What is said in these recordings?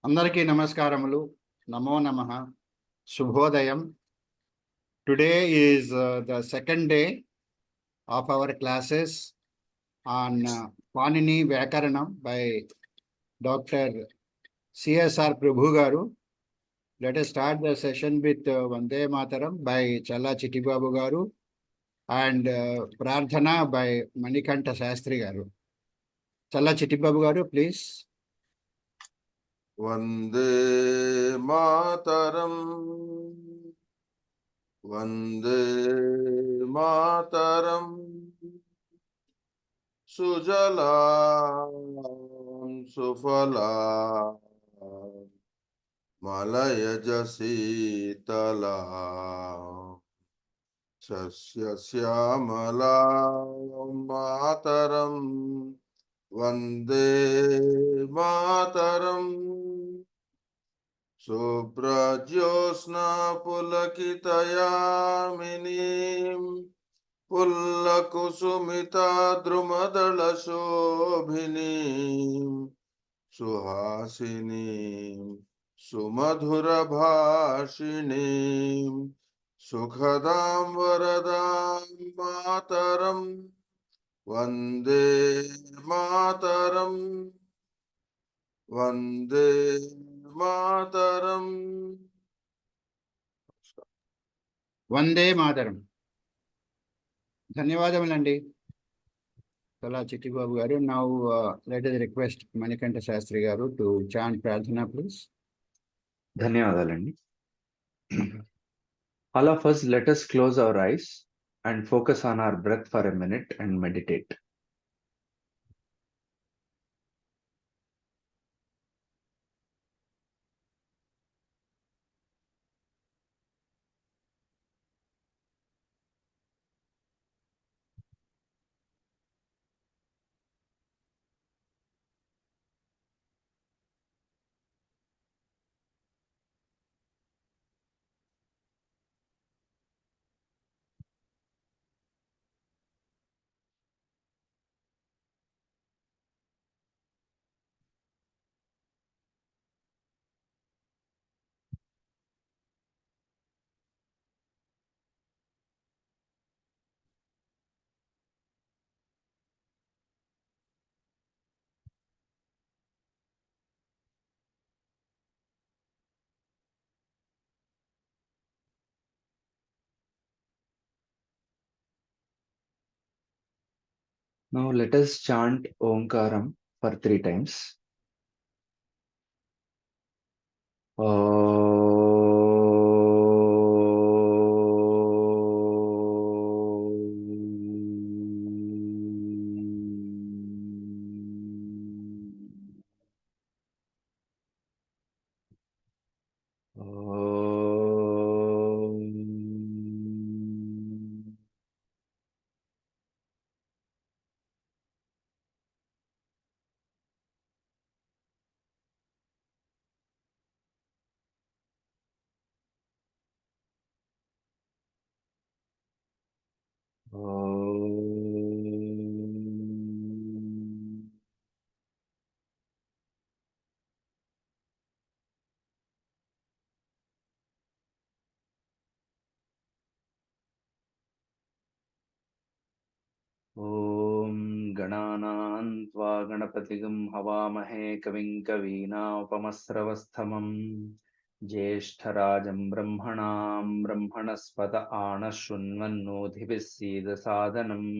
అందరికీ నమస్కారములు. నమో నమః. శుభోదయం. Today is the second day of our classes on Panini Vyakaranam by Dr. CSR Prabhu garu. Let us start the session with Vande Mataram by Challa Chittibabu garu and Prarthana by Manikanta Shastri garu. Challa Chittibabu garu, please. Vande Mataram, Vande Mataram, Sujalam Sufalam, Malayajasitalam, Sasya Syamalam Mataram, Vande Mataram. Suprajyosna pulakitayaminim pullakusumita drumadala shobhinim suhasinim sumadhura bhashinim sukhadam varadam mataram vande mataram vande Mataram. Vande Mataram. ధన్యవాదములండి Challa Chittibabu garu. Now let us request Manikanta Shastri garu to chant prarthana please. ధన్యవాదాలండి. All of us, let us close our eyes and focus on our breath for a minute and meditate. Now let us chant Omkaram for 3 times. ॐ गणानां त्वा गणपतिगं हवामहे कविं कवीनामुपमस्रवस्तमं ज्येष्ठराजं ब्रह्मणां ब्रह्मणस्पत आनशृण्वन्नोतिभिः सीदसादनम्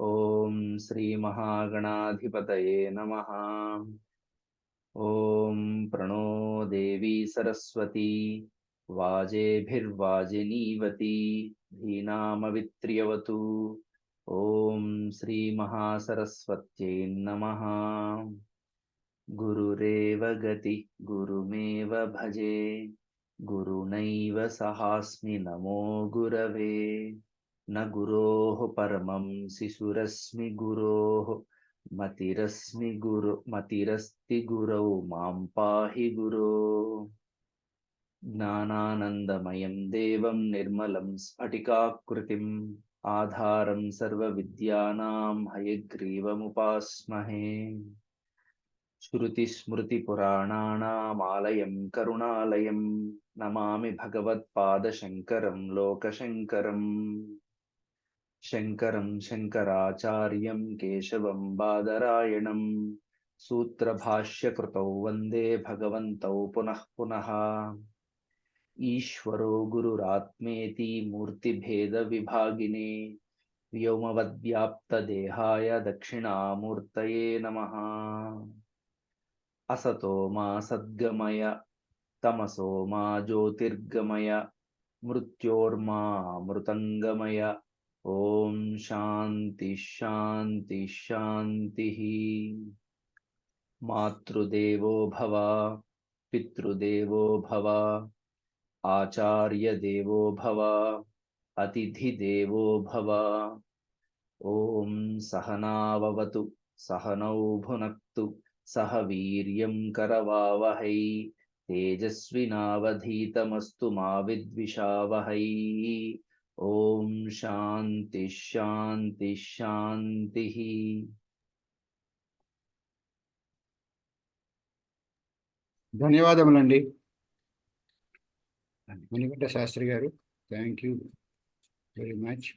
ॐ श्रीमहागणाधिपतये नमः। ॐ प्रणो देवी सरस्वती वाजेभिर्वाजिनीवती धीनामवित्र्यवतु। ॐ श्री महासरस्वत्यै नमः। गुरुरेव गति गुरुमेव भजे गुरुनैव सहास्मि नमो गुरवे न गुरोः परमं शिशुरस्मि गुरोः मतिरस्ति गुरौ मां पाहि गुरो। ज्ञानानन्दमयं देवं निर्मलं स्फटिकाकृतिम् आधारं सर्वविद्यानां हयग्रीवमुपास्महे। श्रुतिस्मृतिपुराणानामालयं करुणालयं नमामि भगवत्पादशङ्करं लोकशङ्करम् शङ्करं शङ्कराचार्यं केशवं बादरायणं सूत्रभाष्यकृतौ वन्दे भगवन्तौ पुनः पुनः ईश्वरो गुरुरात्मेति मूर्तिभेदविभागिने व्योमवद्व्याप्तदेहाय दक्षिणामूर्तये नमः असतो मा सद्गमय तमसो मा ज्योतिर्गमय मृत्योर्मा मृतङ्गमय ॐ शान्ति शान्ति शान्तिः मातृदेवो भव पितृदेवो भव आचार्यदेवो भव अतिथिदेवो भव ॐ सहनाववतु सहनौ भुनक्तु सह वीर्यं करवावहै तेजस्विनावधीतमस्तु मा विद्विषावहै ॐ शान्ति शान्ति शान्तिः ధన్యవాదములండి మణికంఠ శాస్త్రి గారు. Thank you very much.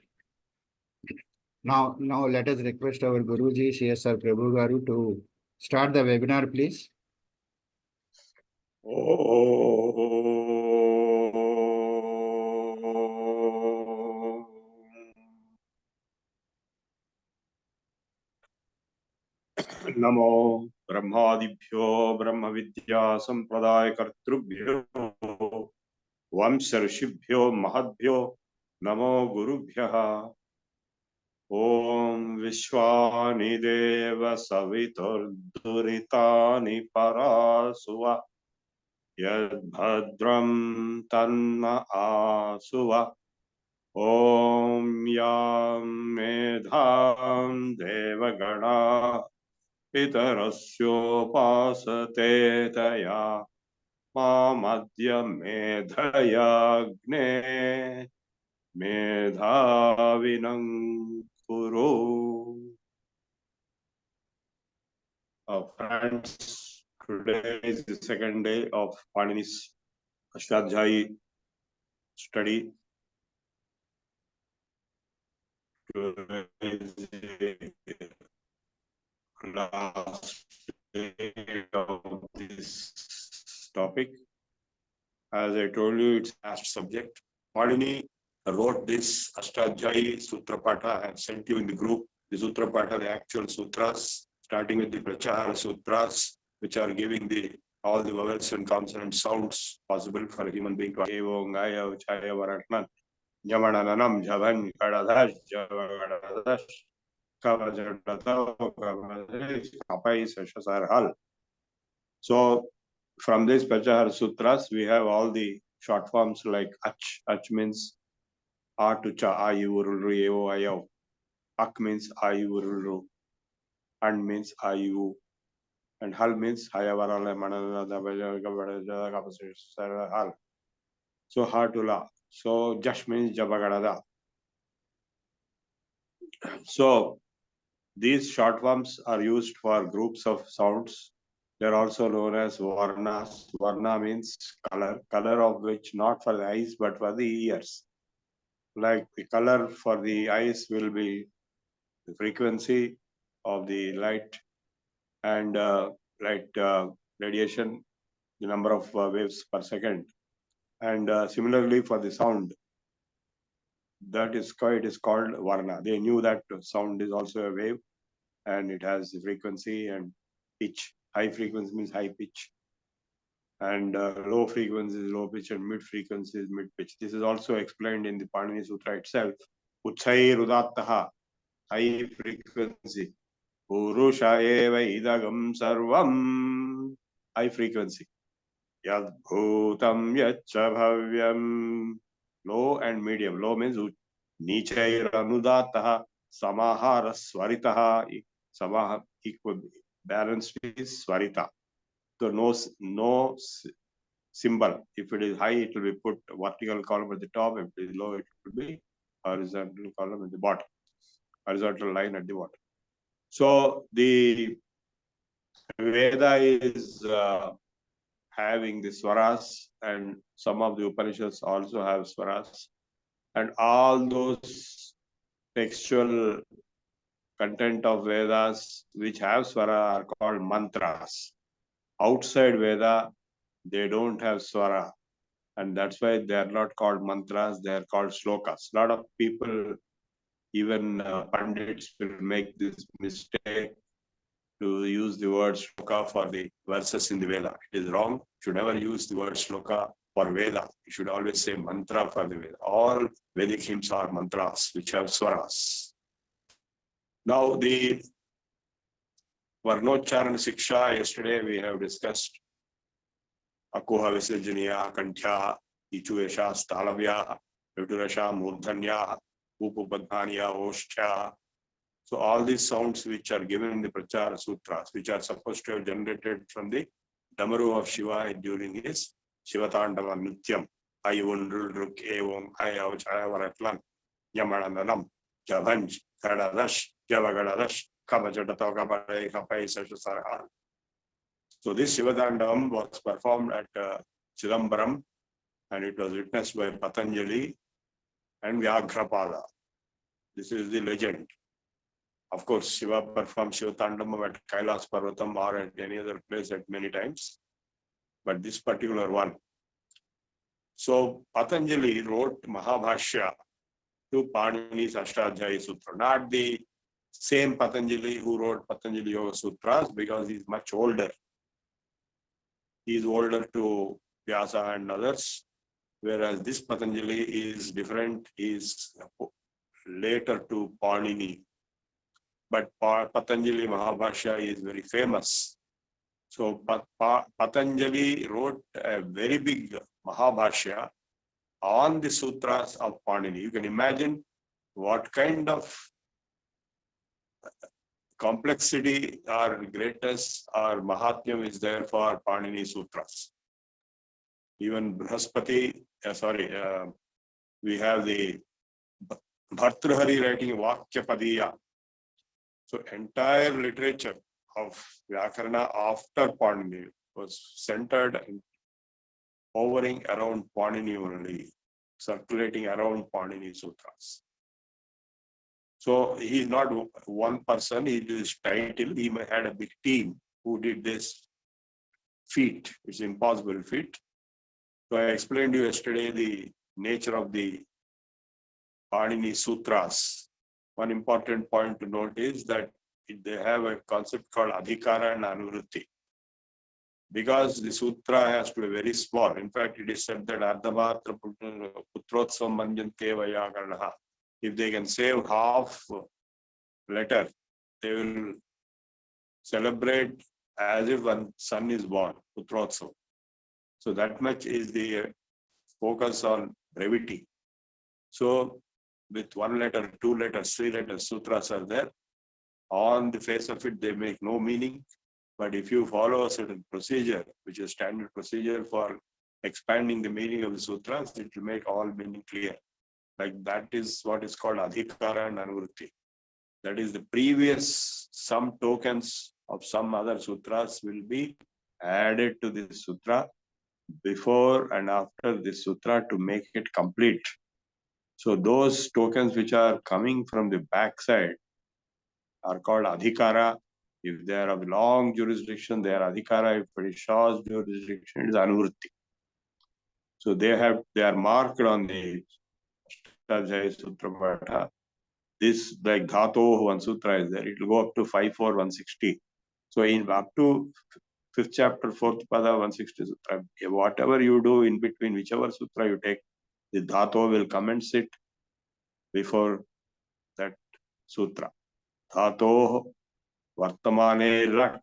Now let us request our Guruji CSR Prabhu garu to start the webinar, please. नमो ब्रह्मादिभ्यो ब्रह्म विद्या संप्रदाय कर्तृभ्यो वंश ऋषिभ्यो महद्भ्यो नमो गुरुभ्यः. ओम विश्वानि देव सवितुर्दुरितानि परासुव यद्भद्रं तन्न आसुव. ओम यां मेधां देवगणा पितरस्योपासते तया मामद्य मेधयाग्ने मेधाविनं कुरु. Friends, today is the second day of Panini's Ashtadhyayi study. Today is the last day of this topic. As I told you, it's last subject. Panini wrote this Ashtadhyayi Sutra Patha and sent you in the group. The Sutra Patha, the actual sutras, starting with the Prachara Sutras, which are giving all the vowels and consonant sounds possible for a human being to Evo, Ngaya, Uchaya, Varatman, Jamananam, Javan, Kadadash, Javadash, Kavajadata, Kavadash, Kapai, Sashasar Hal. So, from these Prachara Sutras, we have all the short forms like Ach. Ach means A to Cha, Ayu, Urulu, Evo, Ayav. Ak means Ayu, Urulu. And means Ayu. And Hal means Hayavarala, Manana, Hal. So, Ha to La. So, Jash means Jabagadada. So, these short forms are used for groups of sounds. They are also known as Varnas. Varna means color, color of which not for the eyes but for the ears. Like the color for the eyes will be the frequency of the light and light radiation, the number of waves per second. And similarly for the sound, that is it is called Varna. They knew that sound is also a wave and it has the frequency and pitch. High frequency means high pitch. And low frequency is low pitch and mid frequency is mid pitch. This is also explained in the Panini Sutra itself. Uchchai Rudattaha, high frequency. Purusha eva idagam sarvam, high frequency. Yad bhutam yaccha bhavyam, low and medium. Low means nichai ranudattaha, samahara swaritaha, samaha equal balanced is swarita. So no symbol. If it is high, it will be put vertical column at the top. If it is low, it will be horizontal column at the bottom. Horizontal line at the bottom. So the Veda is having the swaras, and some of the Upanishads also have swaras, and all those textual content of Vedas which have swara are called mantras. Outside Veda, they don't have swara, and that's why they are not called mantras, they are called slokas. A lot of people, even Pandits, will make this mistake to use the word shloka for the verses in the Veda. It is wrong. You should never use the word shloka for Veda. You should always say mantra for the Veda. All Vedic hymns are mantras which have swaras. Now the Varnocharana Siksha, yesterday we have discussed Akuha Visarjaniya, Kantya, Ichuesha, Stalavya, Viturasha, Murdhanya, Upupadhaniya, Oshtya. So all these sounds which are given in the Prachara Sutras, which are supposed to have generated from the Damaru of Shiva during his Shivatandava Nityam. Ayuvundrul Ruk Evom, Ayavachayavaratlan, Yamananam, Javanj, Kadadash, Javagadash, Kabajatato Kapai, Kapai Sashasara. So this Shivatandavam was performed at Chidambaram, and it was witnessed by Patanjali and Vyakrapada. This is the legend. Of course, Shiva performed Shivatandam at Kailas Parvatam or at any other place at many times, but this particular one. So Patanjali wrote Mahabhashya to Panini's Ashtadhyayi Sutra, not the same Patanjali who wrote Patanjali Yoga Sutras, because he is much older. He is older to Vyasa and others, whereas this Patanjali is different. He is later to Panini. But Patanjali Mahabhashya is very famous. So Patanjali wrote a very big Mahabhashya on the sutras of Panini. You can imagine what kind of complexity or greatness or Mahatmyam is there for Panini Sutras. Even Brahaspati, we have the Bhartrhari writing Vakyapadiya. So entire literature of Vyakarana after Panini was centered and hovering around Panini only, circulating around Panini Sutras. So he is not one person, he is title. He had a big team who did this feat. It's impossible feat. So I explained to you yesterday the nature of the Panini Sutras. One important point to note is that they have a concept called Adhikara and Anuvritti. Because the sutra has to be very small. In fact, it is said that Ardhamatra Putrotsam Manjante Vyakaranam. If they can save half letter, they will celebrate as if one son is born, Putrotsam. So that much is the focus on brevity. So with one letter, two letters, three letters, sutras are there. On the face of it, they make no meaning. But if you follow a certain procedure, which is standard procedure for expanding the meaning of the sutras, it will make all meaning clear. Like that is what is called Adhikara and Anuvritti. That is the previous, some tokens of some other sutras will be added to this sutra before and after this sutra to make it complete. So those tokens which are coming from the backside are called Adhikara. If they are of long jurisdiction, they are Adhikara. If it is short jurisdiction, it is Anuvritti. So they are marked on the Ashtadhyayi Sutra Patha. This, like Dhato, one sutra is there. It will go up to 54160. So in up to 5th chapter, 4th pada, 160 sutra. Whatever you do in between, whichever sutra you take, the Dhato will commence it before that sutra. Dhato Vartamane lat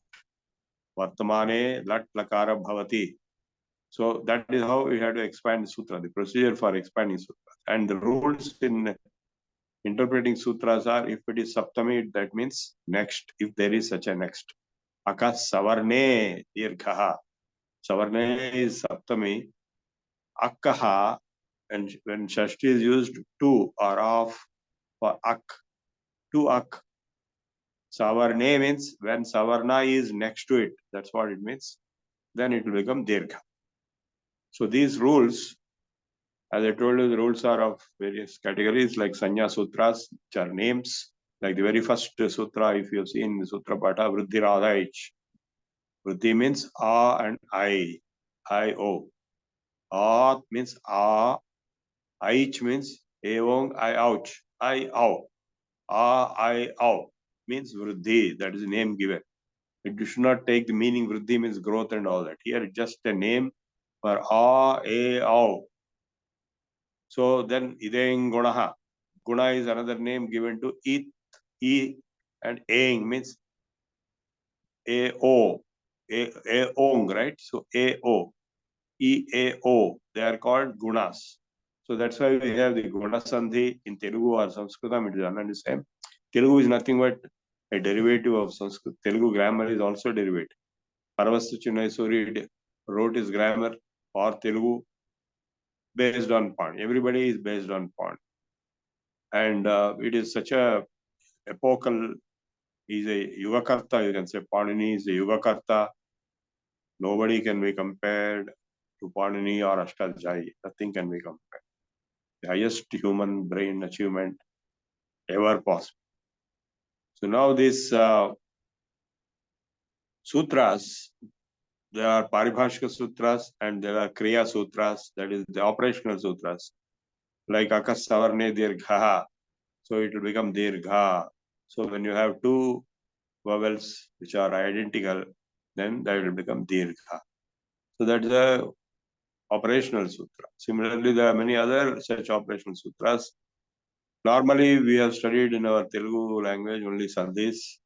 lakara bhavati. So that is how we have to expand the sutra, the procedure for expanding sutras. And the rules in interpreting sutras are, if it is saptami, that means next, if there is such a next. Aka savarne dirghaha. Savarne is saptami. Akkaha, and when shashti is used, to or of for ak, to ak. Savarne means when Savarna is next to it, that's what it means. Then it will become Dirgha. So these rules, as I told you, the rules are of various categories like Sanya Sutras, which are names. Like the very first sutra, if you have seen the Sutra Pata, Vriddhi Radhaich. Vriddhi means A and I-O. A means A, Aich means Evong, I-Ouch, I-Ow. A-I-Ow means Vriddhi, that is the name given. You should not take the meaning Vriddhi means growth and all that. Here it's just a name for A-A-Ow. So then Ideng Gunaha. Guna is another name given to it, E, and Aing means A-O, A-Ong, right? So A-O, E-A-O, they are called Gunas. So that's why we have the Guna Sandhi in Telugu or Sanskritam, it is the same. Telugu is nothing but a derivative of Sanskrit. Telugu grammar is also derivative. Paravastu Chinnaiswari wrote his grammar for Telugu based on Pani. Everybody is based on Pani. And it is such a epochal, he's a Yugakarta, you can say Panini is a Yugakarta. Nobody can be compared to Panini or Ashtajayi. Nothing can be compared. The highest human brain achievement ever possible. So now these sutras, there are Paribhashika sutras and there are Kriya sutras, that is the operational sutras. Like Akas Savarne Dirgha, so it will become Dirgha. So when you have two vowels which are identical, then that will become Dirgha. So that's the operational sutra. Similarly, there are many other such operational sutras. Normally, we have studied in our Telugu language only sandhis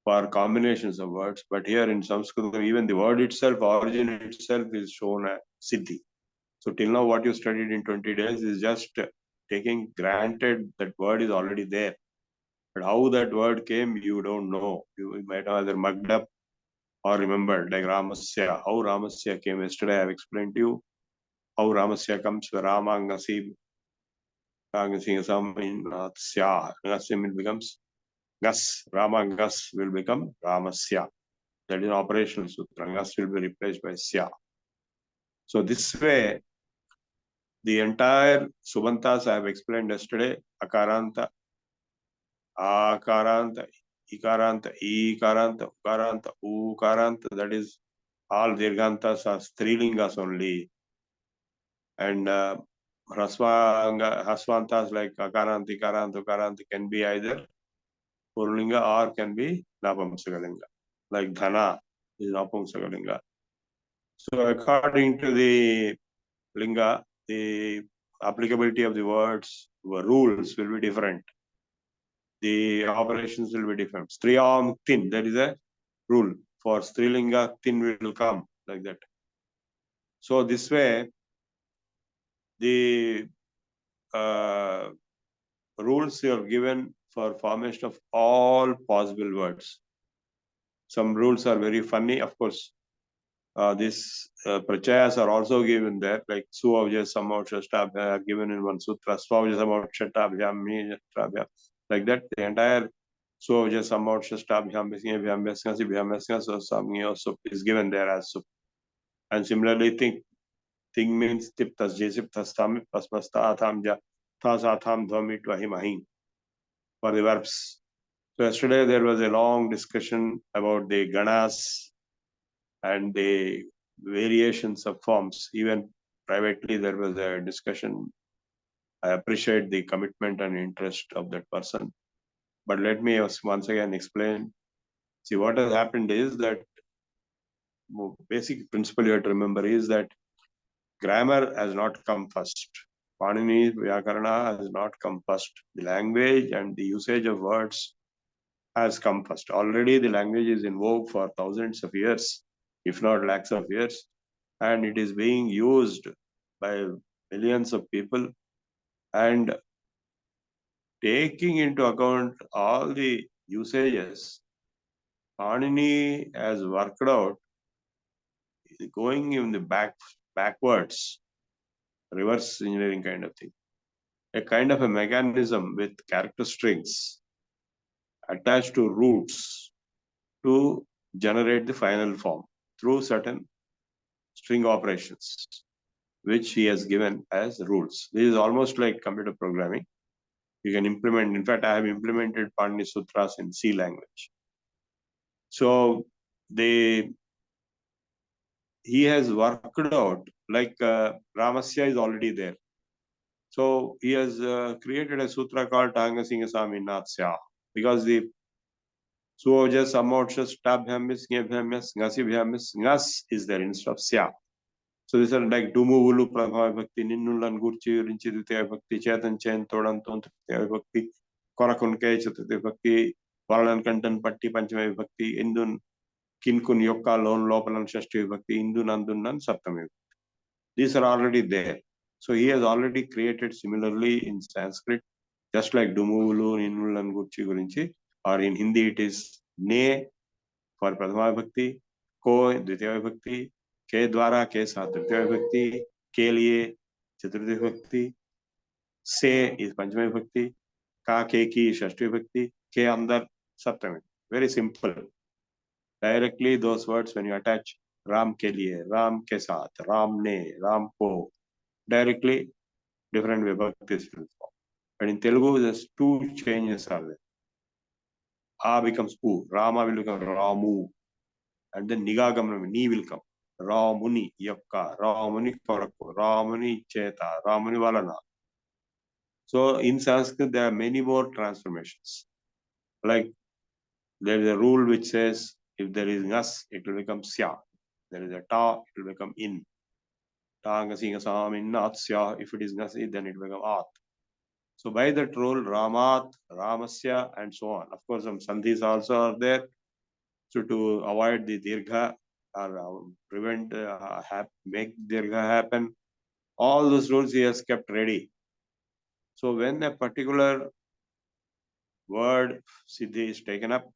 for combinations of words, but here in Sanskrit, even the word itself, origin itself is shown as siddhi. So till now, what you studied in 20 days is just taking granted that word is already there. But how that word came, you don't know. You might have either mugged up or remembered, like Ramasya. How Ramasya came yesterday, I have explained to you how Ramasya comes where Rama Ngasi, it becomes Gas. Rama Gas will become Ramasya. That is an operational sutra. Gas will be replaced by Sya. So this way, the entire Subantas I have explained yesterday, Akaranta, Akaranta, Ikaranta, Ikaranta, Ukaranta, Ukaranta, that is all Dirghantas are Strilingas only. And Hasvantas like Akaranta, Ikaranta, Ukaranta can be either Purlinga or can be Napamsakalinga. Like Dhana is Napamsakalinga. So according to the Linga, the applicability of the words, rules will be different. The operations will be different. Striyam tin, that is a rule. For Strilinga, tin will come like that. So this way, the rules you have given for formation of all possible words. Some rules are very funny, of course. These prachayas are also given there, like Suvavja Samot Shastabhya are given in one sutra, Swavja Samot Shatabhyam, Shatabhyam, like that. The entire Suvavja Samot Shastabhyam, Bhyam Vyasngasi, Bhyam Vyasngasi, Samgya Sup is given there as Sup. And similarly, Thing means Tiptas, Jesiptas, Tamip, Pasmasta, Athamja, Tasatham, Dhamit, Vahimahim for the verbs. So yesterday there was a long discussion about the ganas and the variations of forms. Even privately there was a discussion. I appreciate the commitment and interest of that person. But let me once again explain. See, what has happened is that basic principle you have to remember is that grammar has not come first. Panini Vyakarana has not come first. The language and the usage of words has come first. Already the language is in vogue for thousands of years, if not lakhs of years, and it is being used by millions of people. And taking into account all the usages, Panini has worked out going in the backwards, reverse engineering kind of thing, a kind of a mechanism with character strings attached to roots to generate the final form through certain string operations, which he has given as rules. This is almost like computer programming. You can implement, in fact, I have implemented Panini Sutras in C language. So he has worked out, like Ramasya is already there. So he has created a sutra called Tangasinga Saminatsya, because the Suojas, Amoksha, Stabhyamis, Ngebhyamis, Ngasibhyamis, Ngas is there instead of Sya. So these are like Dumu Vulu Prabhava Bhakti, Ninnulan Gurchi, Rinchi Dutya Bhakti, Chetan Chen, Todan Tontya Bhakti, Korakun Ke Chatutya Bhakti, Varalan Kantan Patti Panchama Bhakti, Indun Kinkun Yokka Lon Lopalan Shashti Bhakti, Indun Andunan Saptami. These are already there. So he has already created similarly in Sanskrit, just like Dumuvulu, Ninnulan Gurchi Gurinchi, or in Hindi it is Ne for Pradhama Bhakti, Ko Dvitiya Bhakti, Ke Dwara Ke Saath Tritiya Bhakti, Ke Liye Chaturthi Bhakti, Se is Panchami Bhakti, Ka Ke Ki Shashti Bhakti, Ke Andar Saptami. Very simple. Directly those words when you attach Ram Ke Liye, Ram Ke Saath, Ram Ne, Ram Ko, directly different vibhaktis will form. But in Telugu, there's two changes are there. A becomes U, Rama will become Ramu, and then Nigagamam, Ni will come. Ramuni Yakka, Ramuni Korakku, Ramuni Cheta, Ramuni Valana. So in Sanskrit, there are many more transformations. Like there is a rule which says if there is Ngas, it will become Sya. There is a Ta, it will become In. Ta Ngasinga Sam in Natsya. If it is Ngasi, then it will become At. So by that rule, Ramat, Ramasya, and so on. Of course, some sandhis also are there. So to avoid the dirgha or prevent, make dirgha happen, all those rules he has kept ready. So when a particular word siddhi is taken up,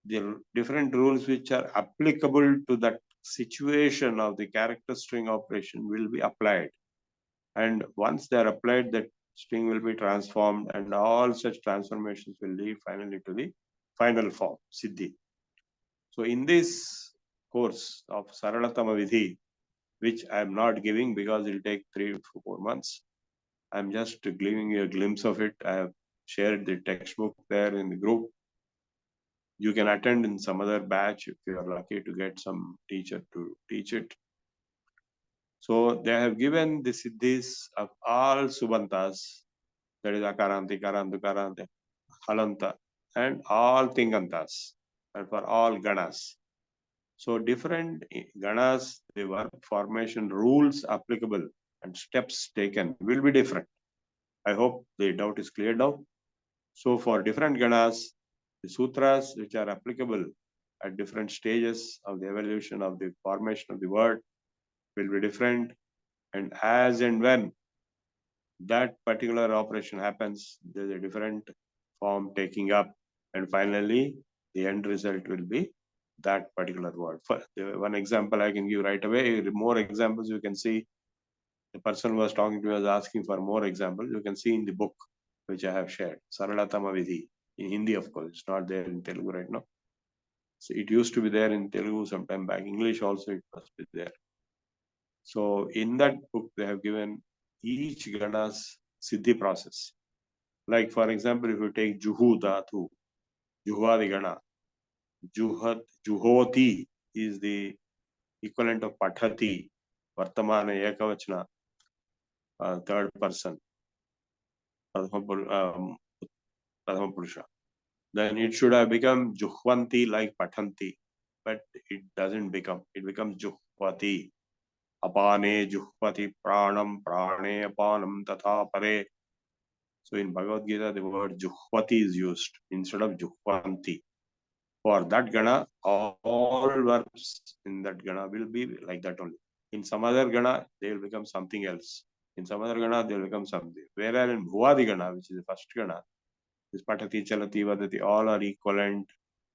the different rules which are applicable to that situation of the character string operation will be applied. And once they are applied, that string will be transformed, and all such transformations will lead finally to the final form, Siddhi. So in this course of Saralatama Vidhi, which I am not giving because it will take 3 to 4 months, I am just giving you a glimpse of it. I have shared the textbook there in the group. You can attend in some other batch if you are lucky to get some teacher to teach it. So they have given the Siddhis of all Subantas, that is Akaranti, Karantu, Karante, Halanta, and all Tingantas, and for all Ganas. So different Ganas, the verb formation rules applicable and steps taken will be different. I hope the doubt is cleared now. So for different Ganas, the sutras which are applicable at different stages of the evolution of the formation of the word will be different. And as and when that particular operation happens, there's a different form taking up, and finally the end result will be that particular word. For one example I can give right away, more examples you can see. The person who was talking to me was asking for more examples. You can see in the book which I have shared, Saralatama Vidhi, in Hindi, of course. It's not there in Telugu right now. So it used to be there in Telugu sometime back. English also it must be there. So in that book, they have given each Gana's Siddhi process. Like for example, if you take Juhu Dhatu, Juhvadi Gana, Juhoti is the equivalent of Pathati, Vartamana Ekavachana, third person, Prathama Purusha. Then it should have become Juhvanti like Pathanti, but it doesn't become. It becomes Juhvati. Apane Juhvati Pranam Prane Apanam Tatha Pare. So in Bhagavad Gita, the word Juhvati is used instead of Juhvanti. For that Gana, all verbs in that Gana will be like that only. In some other Gana, they will become something else. In some other Gana, they will become something. Whereas in Bhuvadi Gana, which is the first Gana, this Patati, Chalati, Vadati, all are equivalent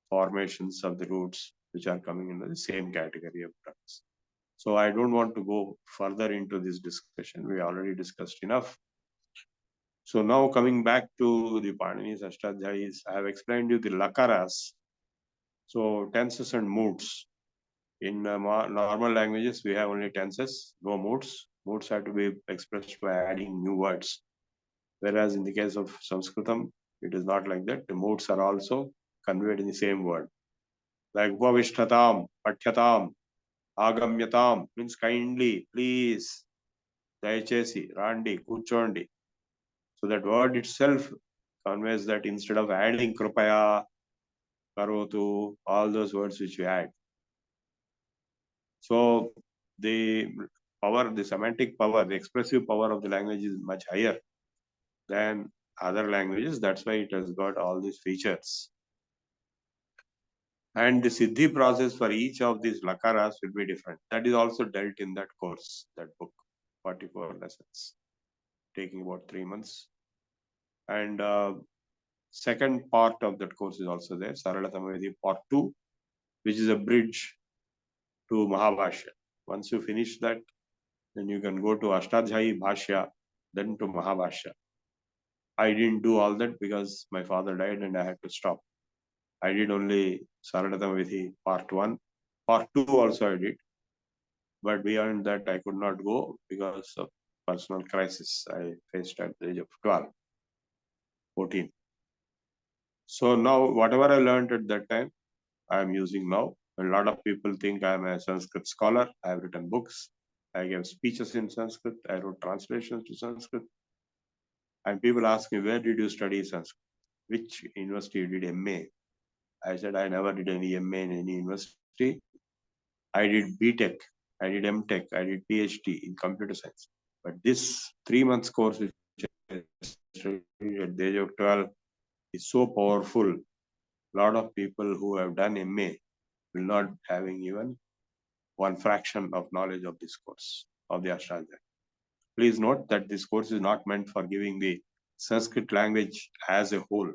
formations of the roots which are coming into the same category of drugs. So I don't want to go further into this discussion. We already discussed enough. So now coming back to the Panini's Ashtadhyayis, I have explained you the lakaras. So tenses and moods. In normal languages, we have only tenses, no moods. Moods have to be expressed by adding new words. Whereas in the case of Sanskritam, it is not like that. The moods are also conveyed in the same word. Like Upavishtatam, Pathyatam, Agamyatam means kindly, please, Dayachesi, Randi, Kuchondi. So that word itself conveys that instead of adding Krupaya, Karotu, all those words which we add. So the power, the semantic power, the expressive power of the language is much higher than other languages. That's why it has got all these features. And the Siddhi process for each of these lakaras will be different. That is also dealt in that course, that book, 44 lessons, taking about 3 months. And second part of that course is also there, Saralatamavedi part 2, which is a bridge to Mahabhashya. Once you finish that, then you can go to Ashtadhyayi Bhashya, then to Mahabhashya. I didn't do all that because my father died and I had to stop. I did only Saralatamavedi part 1. Part 2 also I did. But beyond that, I could not go because of personal crisis I faced at the age of 12, 14. So now, whatever I learned at that time, I am using now. A lot of people think I am a Sanskrit scholar. I have written books. I gave speeches in Sanskrit. I wrote translations to Sanskrit. And people ask me, where did you study Sanskrit? Which university you did MA? I said, I never did any MA in any university. I did BTech, I did MTech, I did PhD in computer science. But this 3 months course, which I studied at the age of 12, is so powerful. A lot of people who have done MA will not having even one fraction of knowledge of this course, of the Ashtadhyayi. Please note that this course is not meant for giving the Sanskrit language as a whole.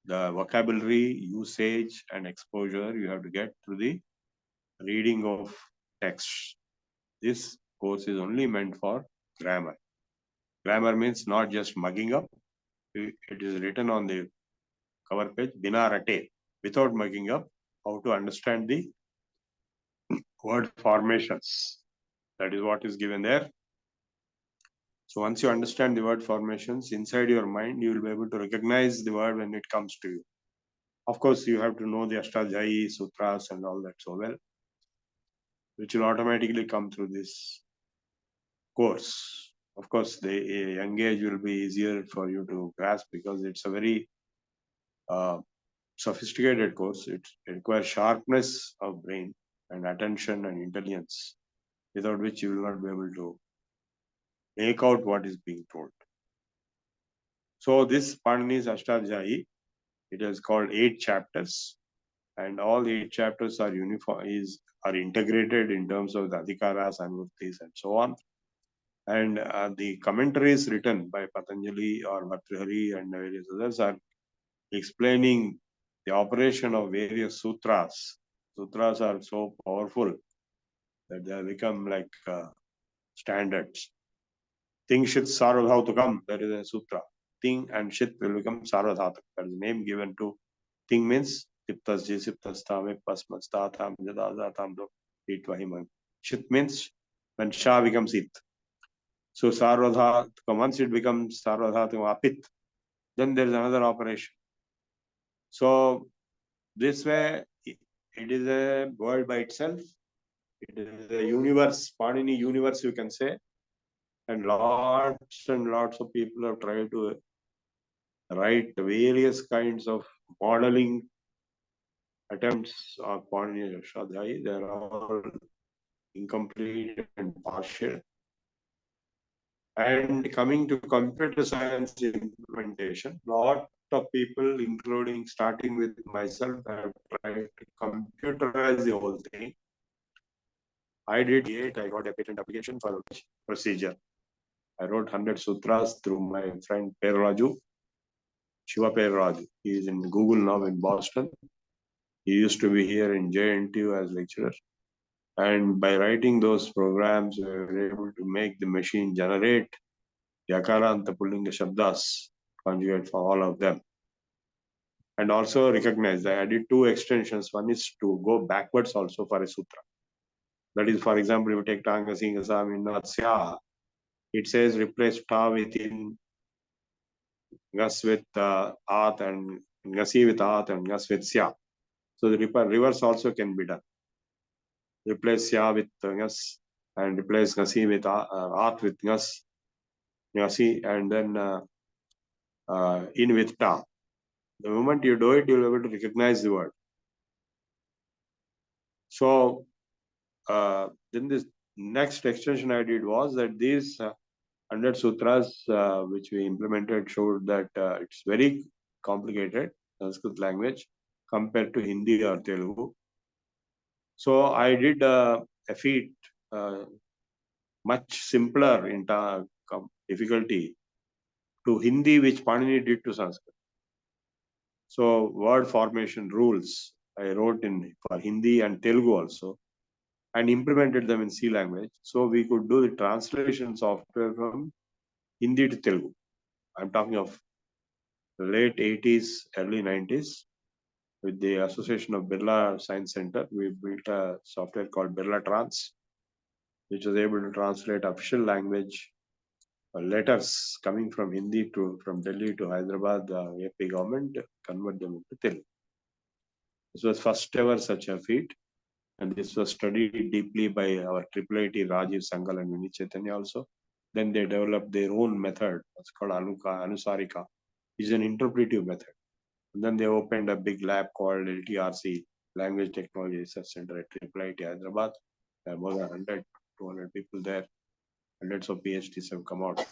The vocabulary, usage, and exposure you have to get through the reading of texts. This course is only meant for grammar. Grammar means not just mugging up. It is written on the cover page, Bina Rate, without mugging up, how to understand the word formations. That is what is given there. So once you understand the word formations inside your mind, you will be able to recognize the word when it comes to you. Of course, you have to know the Ashtadhyayi, Sutras and all that so well, which will automatically come through this course. Of course, the young age will be easier for you to grasp because it's a very sophisticated course. It requires sharpness of brain and attention and intelligence, without which you will not be able to make out what is being told. So this Panini's Ashtadhyayi, it is called 8 chapters, and all 8 chapters are are integrated in terms of the adhikaras, anurtis, and so on. And the commentaries written by Patanjali or Bhartrihari and various others are explaining the operation of various sutras. Sutras are so powerful that they have become like standards. Ting Shit Sarvadhautakam, that is a sutra. Ting and Shit will become Sarvadhatak. That is the name given to Ting means Tiptas Jisiptas Tame Pasmas Tatham Jadazatam Do Itvahimam. Shit means when Sha becomes It. So Sarvadhatakam, once it becomes Sarvadhatakam Apit, then there is another operation. So this way, it is a world by itself. It is a universe, Panini universe, you can say. And lots of people have tried to write various kinds of modeling attempts of Panini Ashtadhyayi. They are all incomplete and partial. And coming to computer science implementation, lot of people, including starting with myself, have tried to computerize the whole thing. I did 8, I got a patent application for procedure. I wrote 100 sutras through my friend Perraju, Shiva Perraju. He is in Google now in Boston. He used to be here in JNTU as lecturer. And by writing those programs, we were able to make the machine generate Vyakaranta Pullinga Shabdas conjugate for all of them. And also recognize, I added two extensions. One is to go backwards also for a sutra. That is, for example, if you take Tanga Singasam, it says replace ta within gas with at and gasi with at and gas with sya. So the reverse also can be done. Replace sya with gas and replace gasi with at with gas, gasi, and then in with ta. The moment you do it, you'll be able to recognize the word. So then this next extension I did was that these 100 sutras which we implemented showed that it's very complicated Sanskrit language compared to Hindi or Telugu. So I did a feat much simpler in difficulty to Hindi, which Panini did to Sanskrit. So word formation rules I wrote in for Hindi and Telugu also, and implemented them in C language. So we could do the translation software from Hindi to Telugu. I'm talking of the late 80s, early 90s. With the association of Birla Science Center, we built a software called Birla Trans, which was able to translate official language letters coming from Hindi from Delhi to Hyderabad, the AP government, convert them into Telugu. This was first ever such a feat, and this was studied deeply by our IIIT Rajiv Sangal and Vinny Chaitanya also. Then they developed their own method. It's called Anusarika. It's an interpretive method. And then they opened a big lab called LTRC, Language Technology Research Center at IIIT Hyderabad. There are more than 100, 200 people there. Hundreds of PhDs have come out.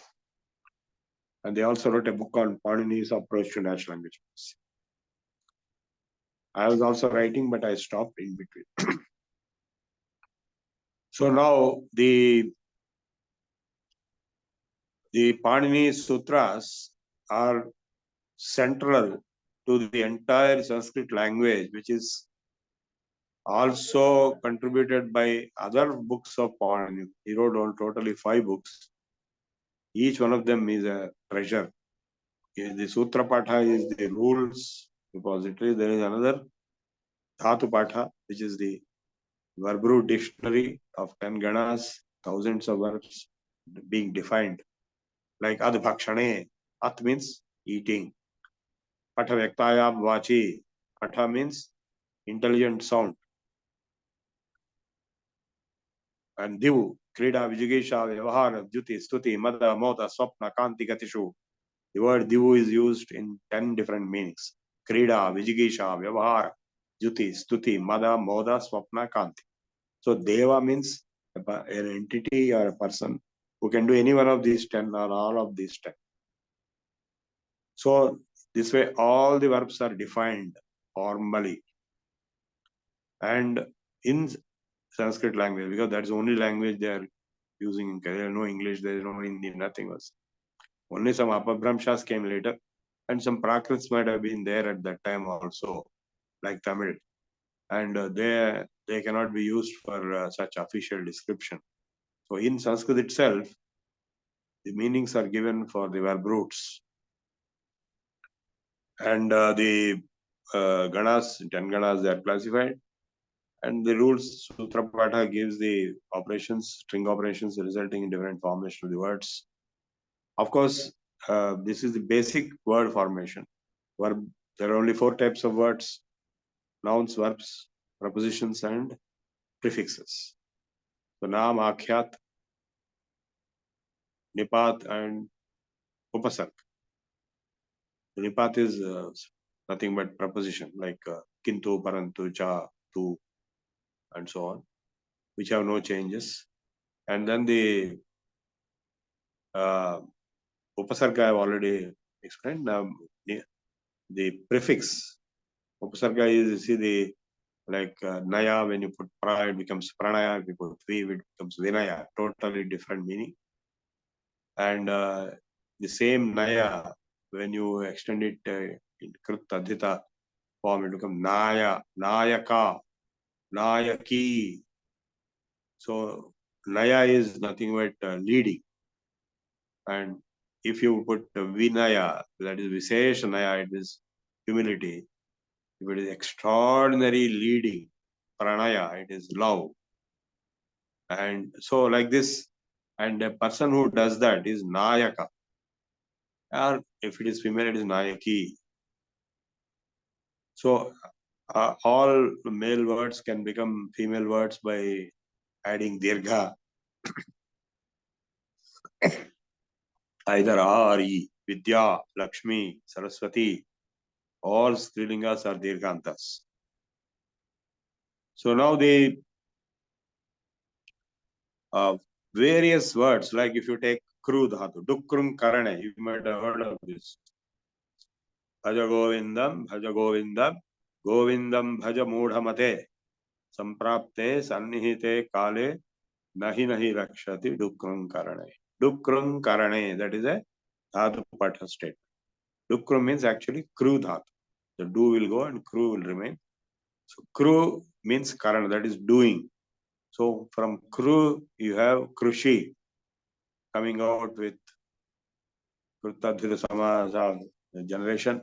And they also wrote a book on Panini's approach to natural language policy. I was also writing, but I stopped in between. So now the Panini Sutras are central to the entire Sanskrit language, which is also contributed by other books of Panini. He wrote totally 5 books. Each one of them is a treasure. The Sutra Patha is the rules repository. There is another Dhatu Patha, which is the verb root dictionary of 10 ganas, thousands of verbs being defined. Like Adbhakshane, At means eating. Patha Vyaktayam Vachi, Patha means intelligent sound. And Divu, Krida, Vijigisha, Vyavahara, Jyuti, Stuti, Mada, Mota, Swapna, Kanti, Gatishu. The word Divu is used in 10 different meanings. Krida, Vijigisha, Vyavahara, Jyuti, Stuti, Mada, Moda, Swapna, Kanti. So Deva means an entity or a person who can do any one of these 10 or all of these 10. So this way all the verbs are defined formally. And in Sanskrit language, because that's the only language they are using in Kerala. There is no English, there is no Hindi, nothing else. Only some Apabhramshas came later, and some Prakrits might have been there at that time also, like Tamil. And they cannot be used for such official description. So in Sanskrit itself, the meanings are given for the verb roots. And the ganas, 10 ganas, they are classified. And the rules, Sutra Patha gives the operations, string operations resulting in different formation of the words. Of course, this is the basic word formation. Verb, there are only 4 types of words: nouns, verbs, prepositions, and prefixes. So Naam, Akhyat, Nipat, and Upasarg. Nipat is nothing but preposition like Kintu, Parantu, Cha, Tu, and so on, which have no changes. And then the Upasarga I have already explained. The prefix Upasarga is, you see, the like Naya, when you put pra, it becomes Pranaya. If you put Vi, it becomes Vinaya. Totally different meaning. And the same Naya, when you extend it in Krit Adhita form, it becomes Naya, Nayaka, Nayaki. So Naya is nothing but leading. And if you put Vinaya, that is Visheshanaya, it is humility. If it is extraordinary leading, Pranaya, it is love. And so like this, and a person who does that is Nayaka. Or if it is female, it is Nayaki. So all male words can become female words by adding Dirgha. Either A or E. Vidya, Lakshmi, Saraswati, all Strilingas are Dirghantas. So now the various words, like if you take Kru Dhatu, Dukrum Karane, you might have heard of this. Bhaja Govindam, Govindam Bhaja Mudhamate, Samprapte, Sannihite Kale, Nahi Nahi Rakshati, Dukrum Karane. Dukrum Karane, that is a Dhatu Patha state. Dukrum means actually Kru Dhatu. The do will go and Kru will remain. So Kru means Karana, that is doing. So from Kru, you have Krushi coming out with Krutadhita Samaja generation,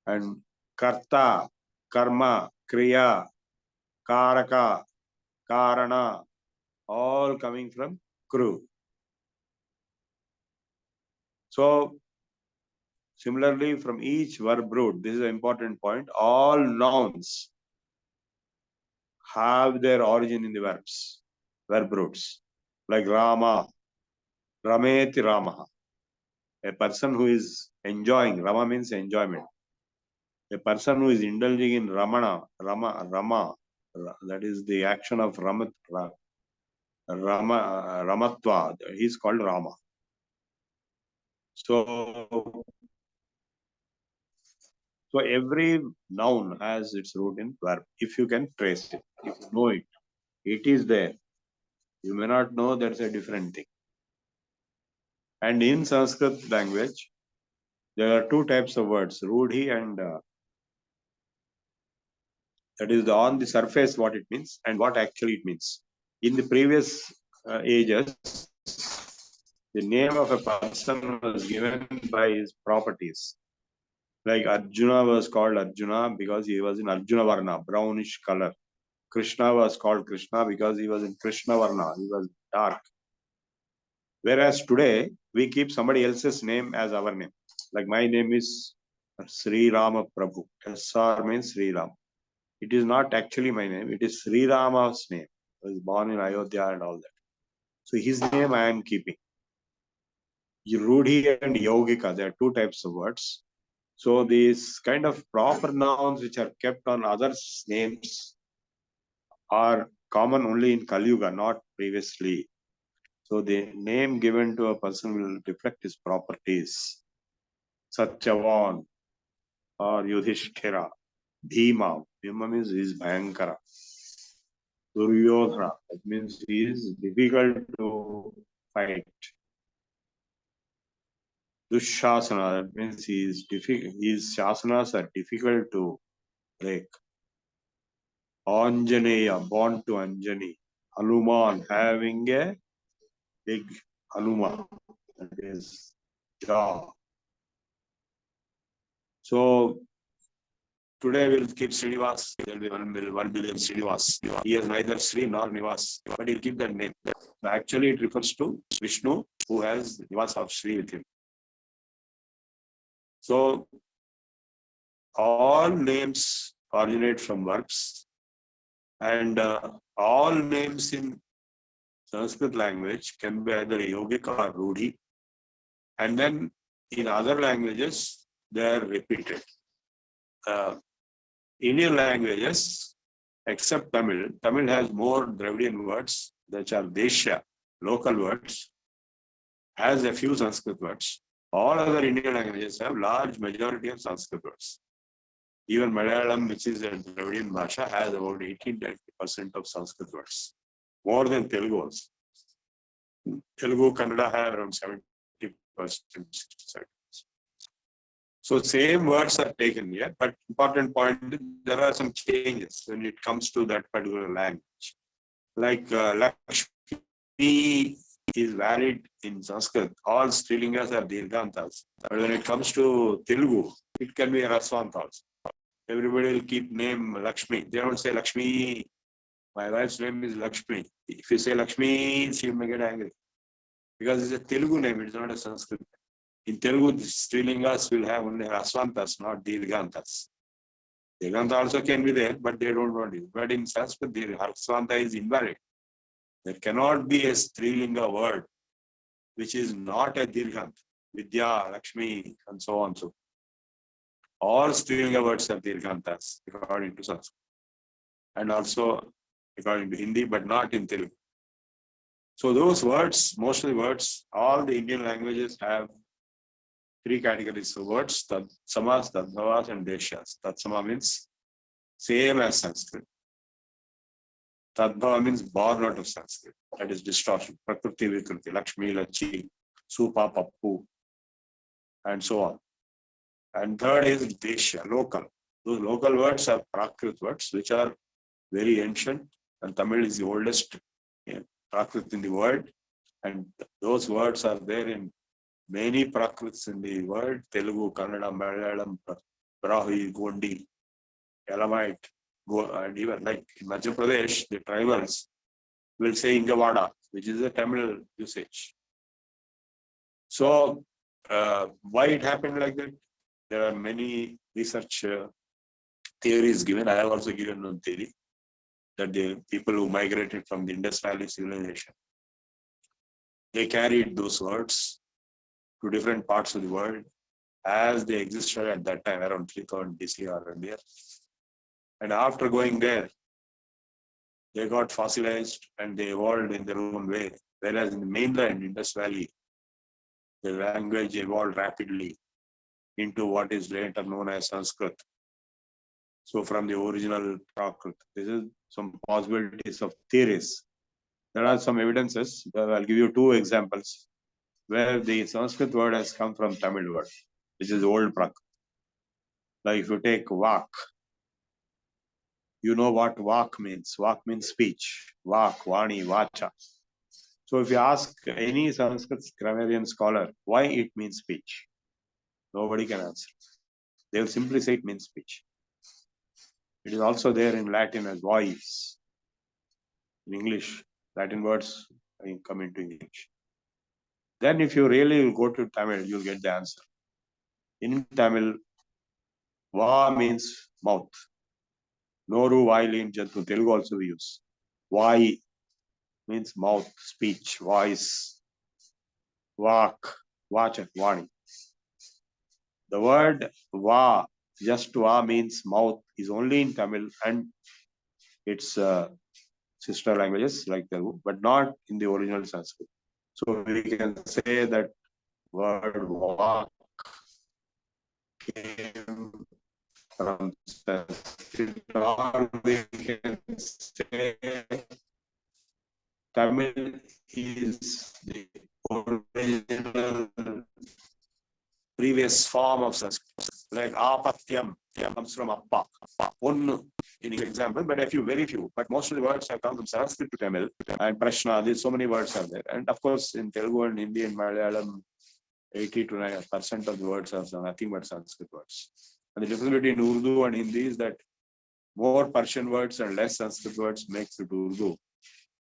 and Karta, Karma, Kriya, Karaka, Karana, all coming from Kru. So similarly, from each verb root, this is an important point, all nouns have their origin in the verbs, verb roots, like Rama, Rameti Rama. A person who is enjoying, Rama means enjoyment. A person who is indulging in Rama, that is the action of Ramatva, he is called Rama. So every noun has its root in verb. If you can trace it, if you know it, it is there. You may not know, that's a different thing. And in Sanskrit language, there are two types of words, Rudhi and that is on the surface what it means and what actually it means. In the previous ages, the name of a person was given by his properties. Like Arjuna was called Arjuna because he was in Arjuna Varna, brownish color. Krishna was called Krishna because he was in Krishna Varna, he was dark. Whereas today, we keep somebody else's name as our name. Like my name is Sri Rama Prabhu. SR means Sri Ram. It is not actually my name, it is Sri Rama's name. He was born in Ayodhya and all that. So his name I am keeping. Rudhi and Yogika, there are two types of words. So these kind of proper nouns which are kept on others' names are common only in Kali Yuga, not previously. So the name given to a person will reflect his properties. Satyavan or Yudhishthira, Bhima. Bhima means he is Bhayankara. Duryodhana, that means he is difficult to fight. Dushasana, that means he is difficult. His shasanas are difficult to break. Anjaneya, born to Anjani. Hanuman, having a big Hanuma, that is jaw. So today we'll keep Srinivas. There will be 1 billion Srinivas. He has neither Sri nor Nivas, but he'll keep that name. Actually, it refers to Vishnu, who has Nivas of Sri with him. So all names originate from verbs, and all names in Sanskrit language can be either yogic or rudhi, and then in other languages they are repeated. Indian languages, except Tamil, Tamil has more Dravidian words, which are Desha, local words, has a few Sanskrit words. All other Indian languages have large majority of Sanskrit words. Even Malayalam, which is a Dravidian Bhasha, has about 18-20% of Sanskrit words, more than Telugu also. Telugu, Kannada have around 70%. So same words are taken here, but important point, there are some changes when it comes to that particular language. Like Lakshmi is valid in Sanskrit. All Strilingas are Dirghantas. But when it comes to Telugu, it can be a Raswant also. Everybody will keep name Lakshmi. They don't say Lakshmi. My wife's name is Lakshmi. If you say Lakshmi, she may get angry. Because it's a Telugu name, it's not a Sanskrit. In Telugu, the Strilingas will have only Raswantas, not Dirghantas. Dirghanta also can be there, but they don't want it. But in Sanskrit, the Raswanta is invalid. There cannot be a Strilinga word which is not a Dirghanta. Vidya, Lakshmi, and so on. So all Strilinga words are Dirghantas according to Sanskrit. And also according to Hindi, but not in Telugu. So those words, mostly words, all the Indian languages have three categories of words: Tatsamas, Tadbhavas, and Deshas. Tatsama means same as Sanskrit. Tadbhava means born out of Sanskrit. That is distortion. Prakriti, Vikruti, Lakshmi, Lachi, Supa, Pappu, and so on. And third is Desha, local. Those local words are Prakrit words, which are very ancient. And Tamil is the oldest Prakrit in the world. And those words are there in many Prakrits in the world: Telugu, Kannada, Malayalam, Brahui, Gondi, Elamite, and even like in Madhya Pradesh, the tribals will say Ingavada, which is a Tamil usage. So, why it happened like that? There are many research theories given. I have also given one theory that the people who migrated from the Indus Valley civilization, they carried those words to different parts of the world as they existed at that time, around 3000 BC or earlier. And after going there, they got fossilized and they evolved in their own way. Whereas in the mainland Indus Valley, the language evolved rapidly into what is later known as Sanskrit. So from the original Prakrit, this is some possibilities of theories. There are some evidences. I'll give you two examples where the Sanskrit word has come from Tamil word, which is old Prakrit. Like if you take Vak, you know what Vak means. Vak means speech. Vak, Vani, Vacha. So if you ask any Sanskrit grammarian scholar why it means speech, nobody can answer. They will simply say it means speech. It is also there in Latin as voice. In English, Latin words come into English. Then if you really will go to Tamil, you'll get the answer. In Tamil, Va means mouth. Noru, Vailin, Jatu. Telugu also we use. Vai means mouth, speech, voice. Vak, Vacha, Vani. The word Va, just Va means mouth, is only in Tamil and its sister languages like Telugu, but not in the original Sanskrit. So we can say that word Va came from Sanskrit, or we can say Tamil is the original previous form of Sanskrit. Like Apatyam comes from Appa. One in example, but very few. But most of the words have come from Sanskrit to Tamil and Prashna. There's so many words are there. And of course, in Telugu and Hindi and Malayalam, 80 to 90% of the words are nothing but Sanskrit words. And the difference between Urdu and Hindi is that more Persian words and less Sanskrit words makes it Urdu.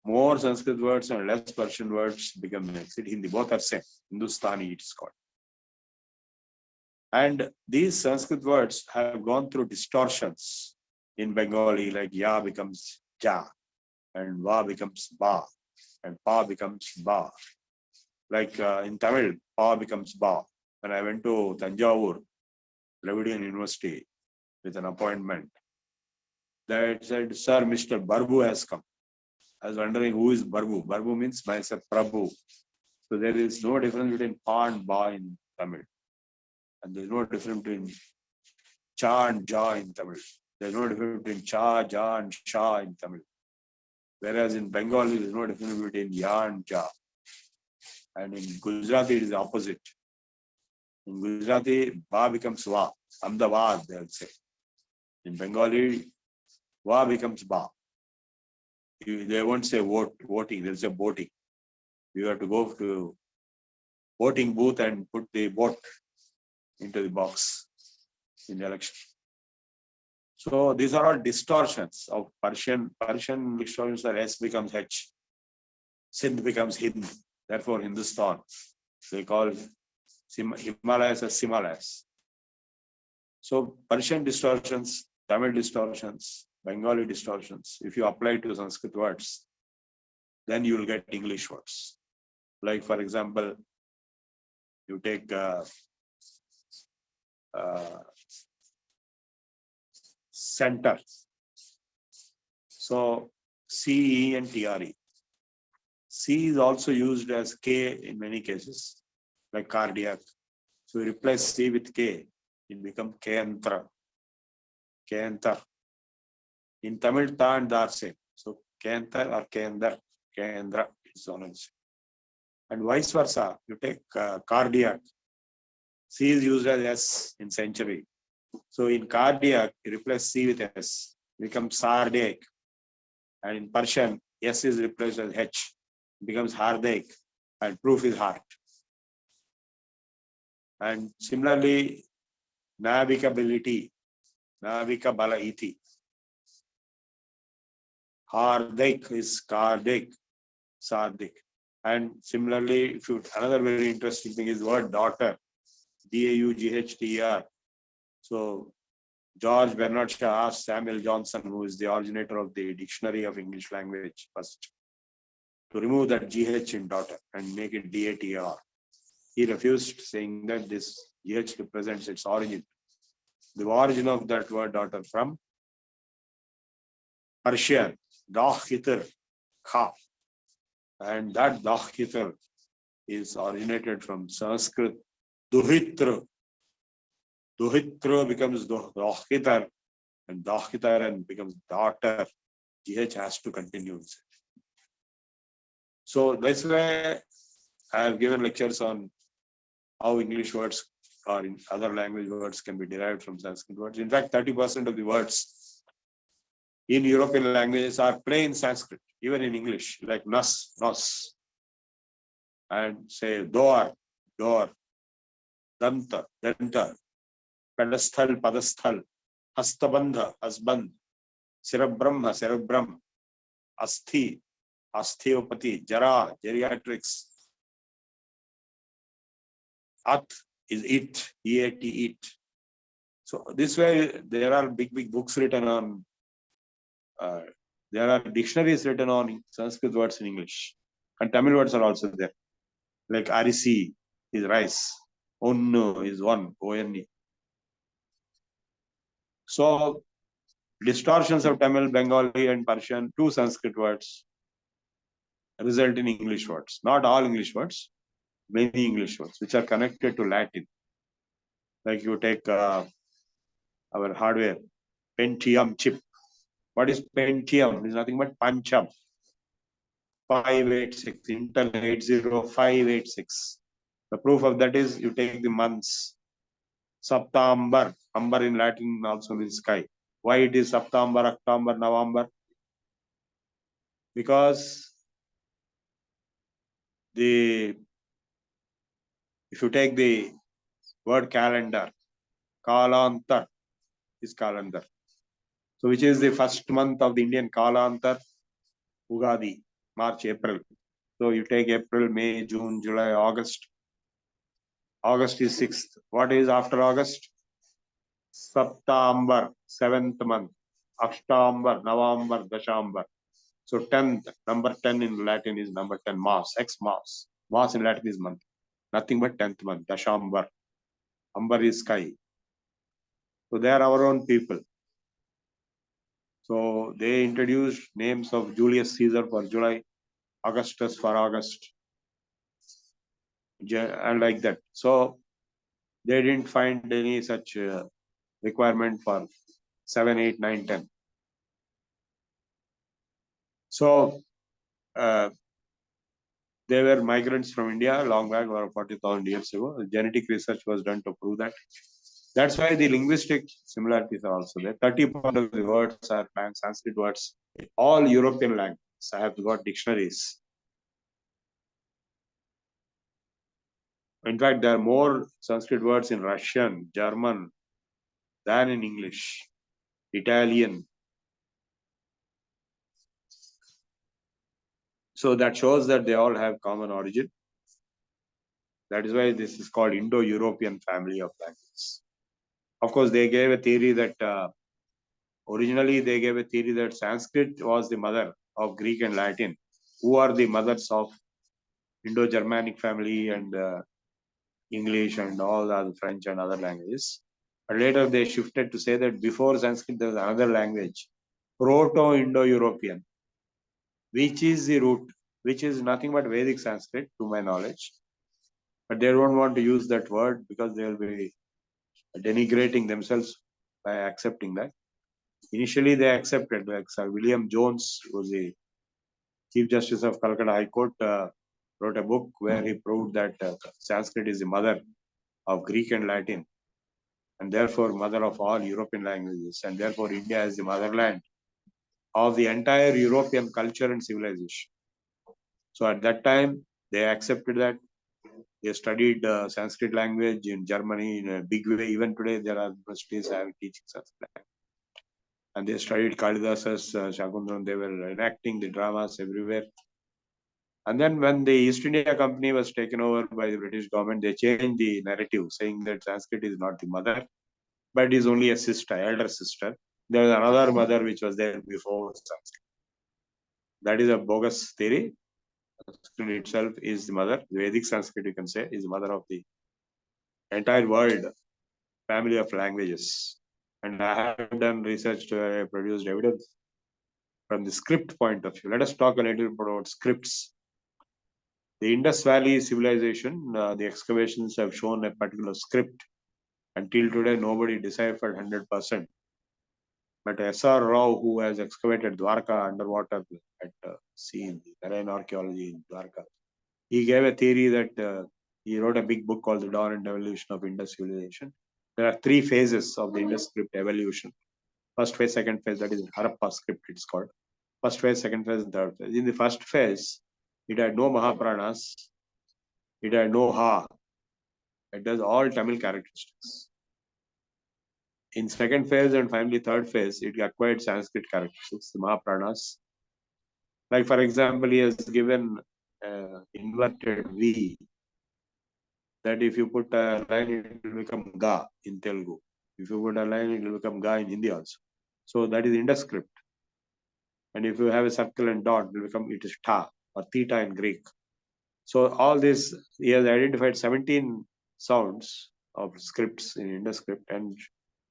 More Sanskrit words and less Persian words makes it Hindi. Both are same. Hindustani it's called. And these Sanskrit words have gone through distortions in Bengali, like Ya becomes Ja, and Va becomes Ba, and Pa becomes Ba. Like in Tamil, Pa becomes Ba. When I went to Tanjavur, Dravidian University, with an appointment, that said, Sir, Mr. Prabhu has come. I was wondering who is Prabhu. Prabhu means myself, Prabhu. So there is no difference between Pa and Ba in Tamil. And there is no difference between Cha and Ja in Tamil. There is no difference between Cha, Ja, and Sha in Tamil. Whereas in Bengali, there is no difference between Ya and Ja. And in Gujarati, it is the opposite. In Gujarati, Ba becomes Va. Ahmedabad, they will say. In Bengali, Va becomes Ba. They won't say voting, they'll say voting. You have to go to voting booth and put the vote into the box in the election. So these are all distortions of Persian. Persian distortions are S becomes H. Sindh becomes Hind. Therefore, Hindustan. They call Himalayas as Himalayas. So Persian distortions, Tamil distortions, Bengali distortions, if you apply to Sanskrit words, then you will get English words. Like, for example, you take center. So CENTRE. C is also used as K in many cases, like cardiac. So you replace C with K, it becomes Kentra. Kentar. In Tamil, Ta and Dar same. So Kentar or Kendar, Kendra is on it. And vice versa, you take cardiac. C is used as S in century. So in cardiac, you replace C with S, becomes sardiac. And in Persian, S is replaced as H, becomes hardaik, and proof is heart. And similarly, navigability, navika bala iti. Hardaik is kardik, sardik. And similarly, if you another very interesting thing is word daughter, DAUGHTER. So George Bernard Shaw asked Samuel Johnson, who is the originator of the Dictionary of English Language, first to remove that GH in daughter and make it DATR. He refused, saying that this GH represents its origin. The origin of that word daughter from Persian, Dahkitir, Kha. And that Dahkitir is originated from Sanskrit, Duhitra. Duhitra becomes Dahkitar, and Dahkitar becomes daughter. GH has to continue. So that's why I have given lectures on how English words or in other language words can be derived from Sanskrit words. In fact, 30% of the words in European languages are plain Sanskrit, even in English, like nas, nos, and say door, door, danta, danta, pedestal, padestal, hastabandha, husband, cerebrahma, cerebrum, asthi, osteopathy, jara, geriatrics. At is it, EAT, it. So this way, there are big books written on, there are dictionaries written on Sanskrit words in English. And Tamil words are also there. Like arisi is rice, onnu is one, O-N-E. So distortions of Tamil, Bengali and Persian to Sanskrit words result in English words. Not all English words, many English words, which are connected to Latin. Like you take our hardware, Pentium chip. What is Pentium? It is nothing but Pancham. 586, Intel 80586. The proof of that is you take the months. Saptambar, Ambar in Latin also means sky. Why it is September, October, November? Because if you take the word calendar, Kalantar is calendar. So which is the first month of the Indian Kalantar? Ugadi, March, April. So you take April, May, June, July, August. August is 6th. What is after August? September, 7th month. Ashtambar, November, Dashambar. So 10th, number 10 in Latin is number 10, Mas, X Mas. Mas in Latin is month. Nothing but 10th month, Dashambar. Ambar is sky. So they are our own people. So they introduced names of Julius Caesar for July, Augustus for August, and like that. So they didn't find any such requirement for 7, 8, 9, 10. So they were migrants from India long back, or 40,000 years ago. Genetic research was done to prove that. That's why the linguistic similarities are also there. 30% of the words are Sanskrit words. All European languages, I have got dictionaries. In fact, there are more Sanskrit words in Russian, German than in English, Italian. So that shows that they all have common origin. That is why this is called Indo-European family of languages. Of course, they gave a theory that originally they gave a theory that Sanskrit was the mother of Greek and Latin, who are the mothers of Indo-Germanic family and English and all the other French and other languages. But later they shifted to say that before Sanskrit there was another language, Proto-Indo-European, which is the root, which is nothing but Vedic Sanskrit to my knowledge. But they don't want to use that word because they will be denigrating themselves by accepting that. Initially they accepted, like Sir William Jones, who was the Chief Justice of Calcutta High Court, wrote a book where he proved that Sanskrit is the mother of Greek and Latin, and therefore mother of all European languages, and therefore India is the motherland of the entire European culture and civilization. So at that time, they accepted that. They studied Sanskrit language in Germany in a big way. Even today, there are universities having teaching Sanskrit language. And they studied Kalidasa's Shakuntalam. They were enacting the dramas everywhere. And then when the East India Company was taken over by the British government, they changed the narrative, saying that Sanskrit is not the mother, but is only a sister, elder sister. There was another mother which was there before Sanskrit. That is a bogus theory. Sanskrit itself is the mother. Vedic Sanskrit, you can say, is the mother of the entire world family of languages. And I have done research to produce evidence from the script point of view. Let us talk a little bit about scripts. The Indus Valley civilization, the excavations have shown a particular script. Until today, nobody deciphered 100%. But S.R. Rao, who has excavated Dwarka underwater at sea in the marine archaeology in Dwarka, he gave a theory that he wrote a big book called The Dawn and Evolution of Indus Civilization. There are 3 phases of the Indus script evolution. First phase, second phase, that is Harappa script, it's called. First phase, second phase, and third phase. In the first phase, it had no Mahapranas, it had no Ha, it has all Tamil characteristics. In second phase and finally third phase, it acquired Sanskrit characteristics, the Mahapranas. Like for example, he has given inverted V, that if you put a line, it will become Ga in Telugu. If you put a line, it will become Ga in Hindi also. So that is Indus script. And if you have a circle and dot, it will become it is Ta or Theta in Greek. So all this, he has identified 17 sounds of scripts in Indus script and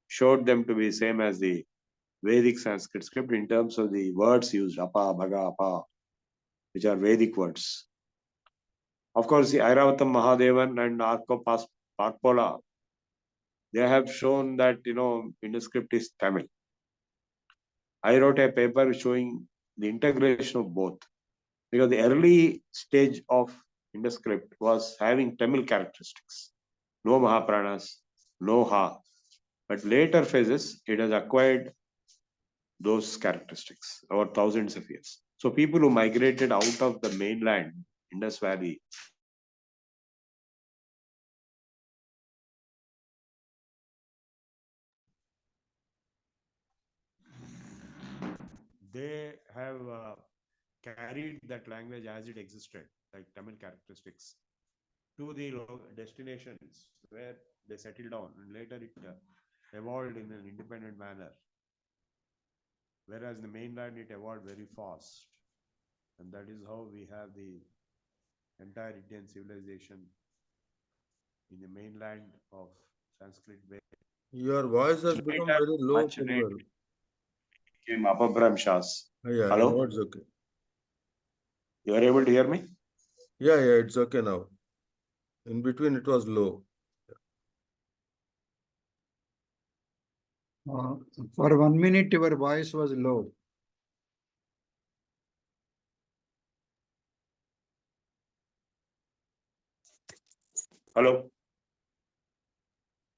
showed them to be same as the Vedic Sanskrit script in terms of the words used, Apa, Bhaga, Apa, which are Vedic words. Of course, the Airavatam Mahadevan and Arko Parpola, they have shown that, Indus script is Tamil. I wrote a paper showing the integration of both, because the early stage of Indus script was having Tamil characteristics. No Mahapranas, no Ha. But later phases, it has acquired those characteristics over thousands of years. So people who migrated out of the mainland, Indus Valley, they have carried that language as it existed, like Tamil characteristics, to the destinations where they settled down, and later it evolved in an independent manner. Whereas in the mainland, it evolved very fast. And that is how we have the entire Indian civilization in the mainland of Sanskrit. Your voice has become Later, very low, much Kunwal. later, came Apabhramshas. Yeah, Hello? now it's okay. You are able to hear me? Yeah, it's okay now. In between, it was low. For 1 minute, your voice was low. Hello?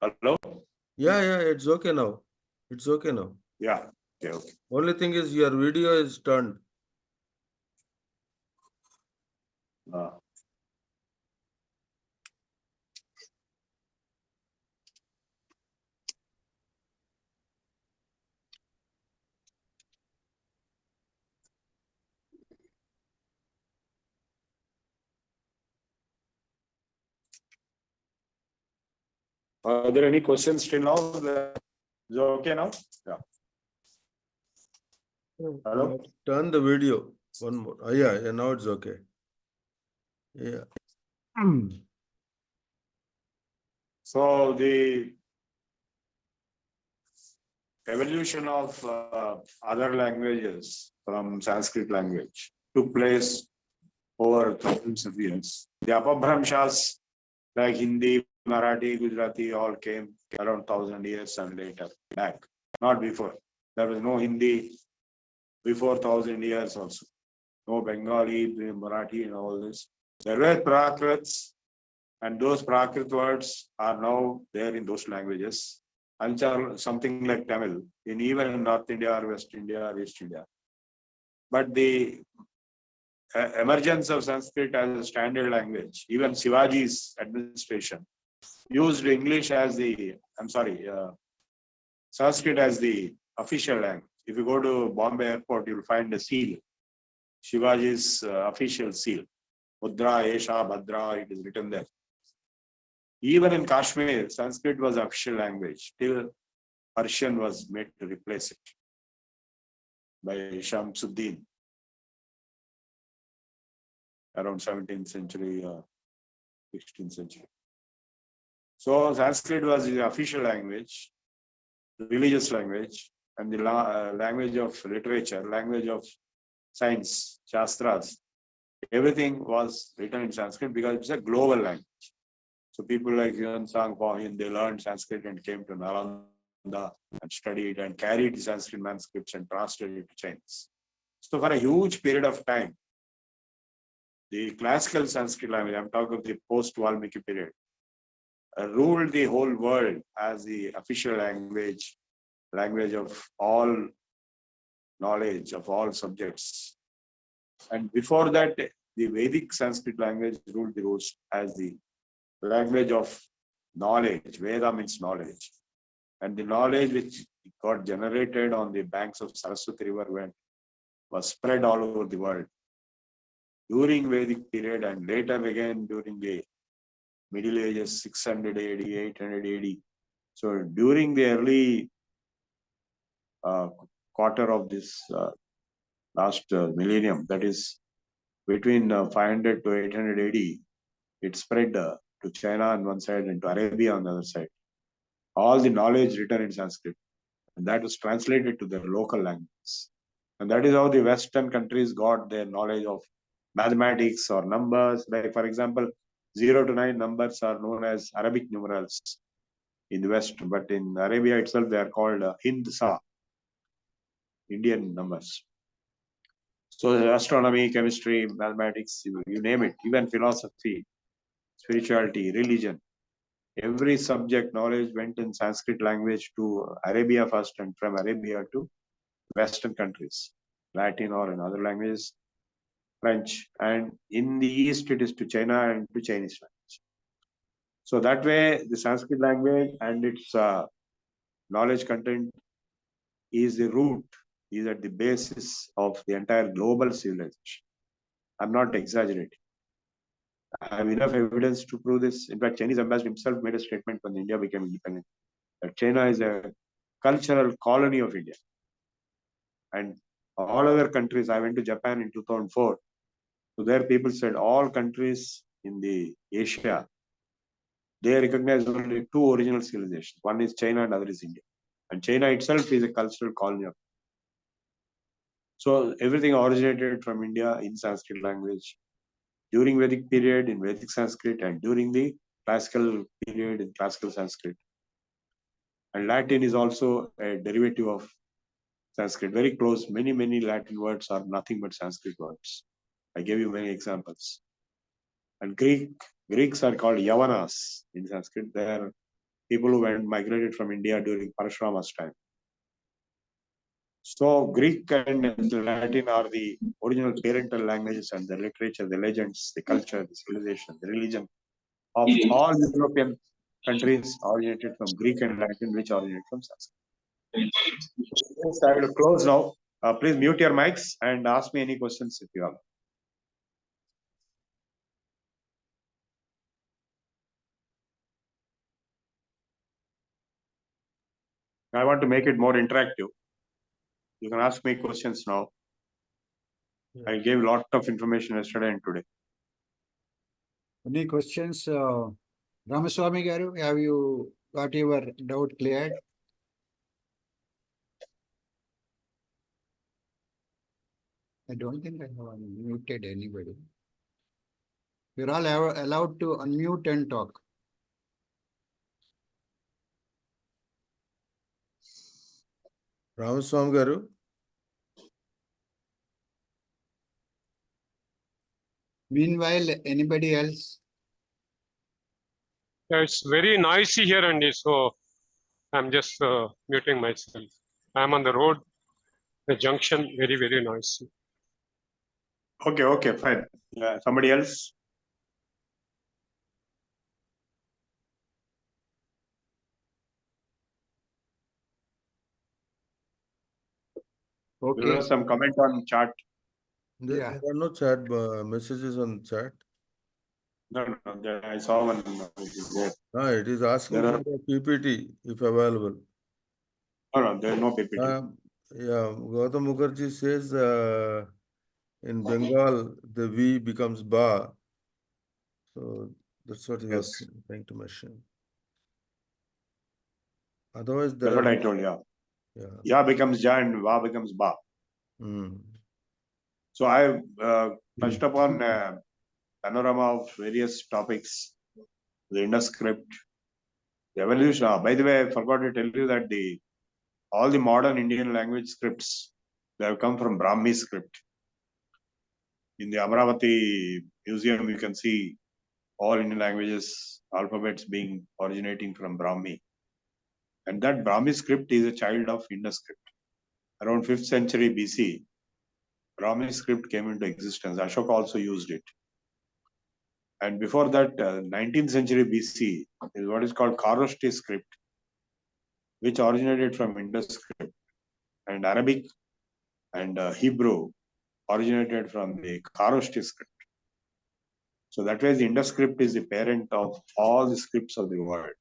Hello? Yeah, it's okay now. It's okay now. Yeah. Okay. Only thing is your video is turned. Are there any questions till now? Is it okay now? Yeah. Hello? Turn the video. One more. Yeah, now it's okay. Yeah. So the evolution of other languages from Sanskrit language took place over thousands of years. The apabhramshas like Hindi, Marathi, Gujarati all came around 1,000 years and later back, not before. There was no Hindi before 1,000 years also. No Bengali, Marathi and all this. There were Prakrits, and those Prakrit words are now there in those languages. And something like Tamil, even in North India or West India or East India. But the emergence of Sanskrit as a standard language, even Shivaji's administration used English as the, Sanskrit as the official language. If you go to Bombay airport, you'll find a seal, Shivaji's official seal. Mudra, Esha, Bhadra, it is written there. Even in Kashmir, Sanskrit was official language till Persian was made to replace it by Shamsuddin around 17th century, 16th century. So Sanskrit was the official language, religious language, and the language of literature, language of science, shastras. Everything was written in Sanskrit because it's a global language. So people like Yuan Sang Pahin, they learned Sanskrit and came to Nalanda and studied and carried the Sanskrit manuscripts and translated it to Chinese. So for a huge period of time, the classical Sanskrit language, I'm talking of the post-Valmiki period, ruled the whole world as the official language, language of all knowledge, of all subjects. And before that, the Vedic Sanskrit language ruled the roost as the language of knowledge. Veda means knowledge. And the knowledge which got generated on the banks of Saraswati River was spread all over the world. During Vedic period and later again during the Middle Ages, 600 AD, 800 AD. So during the early quarter of this last millennium, that is between 500 to 800 AD, it spread to China on one side and to Arabia on the other side. All the knowledge written in Sanskrit, and that was translated to their local languages. And that is how the Western countries got their knowledge of mathematics or numbers. Like, for example, 0 to 9 numbers are known as Arabic numerals in the West, but in Arabia itself, they are called Hind-Sa, Indian numbers. So astronomy, chemistry, mathematics, you name it, even philosophy, spirituality, religion, every subject knowledge went in Sanskrit language to Arabia first, and from Arabia to Western countries, Latin or in other languages, French, and in the East it is to China and to Chinese language. So that way the Sanskrit language and its knowledge content is the root, is at the basis of the entire global civilization. I'm not exaggerating. I have enough evidence to prove this. In fact, Chinese ambassador himself made a statement when India became independent that China is a cultural colony of India. And all other countries, I went to Japan in 2004. So there people said all countries in the Asia, they recognize only 2 original civilizations. One is China and other is India. And China itself is a cultural colony of. So everything originated from India in Sanskrit language during Vedic period in Vedic Sanskrit and during the classical period in classical Sanskrit. And Latin is also a derivative of Sanskrit, very close. Many Latin words are nothing but Sanskrit words. I gave you many examples. And Greeks are called Yavanas in Sanskrit. They are people who migrated from India during Parashurama's time. So Greek and Latin are the original parental languages, and the literature, the legends, the culture, the civilization, the religion of all European countries originated from Greek and Latin, which originated from Sanskrit. I will close now. Please mute your mics and ask me any questions if you have. I want to make it more interactive. You can ask me questions now. Yeah. I gave a lot of information yesterday and today. Any questions? Ramaswamy Garu, have you got your doubt cleared? I don't think I have unmuted anybody. You're all allowed to unmute and talk. Ramaswamy Garu. Meanwhile, anybody else? Yeah, it's very noisy here, Andy. So I'm just muting myself. I'm on the road, the junction, very, very noisy. Okay, fine. Somebody else? Okay. There was some comment on chat. There Yeah. are no chat messages on chat. No, I saw one. There. No, it is asking There for are- a PPT if available. No, there is no PPT. Yeah, Gautam Mukherjee says in Bengal the V becomes Ba. So that's what he was Yes. trying to mention. Otherwise, That's there what are I told you. yeah. Ya becomes Ja and Va becomes Ba. Mm. So I touched upon panorama of various topics, the Indus script, the evolution. By the way, I forgot to tell you that all the modern Indian language scripts, they have come from Brahmi script. In the Amaravati Museum, you can see all Indian languages, alphabets being originating from Brahmi. And that Brahmi script is a child of Indus script. Around 5th century BC, Brahmi script came into existence. Ashoka also used it. And before that, 19th century BC is what is called Kharosthi script, which originated from Indus script. And Arabic and Hebrew originated from the Kharosthi script. So that way, the Indus script is the parent of all the scripts of the world.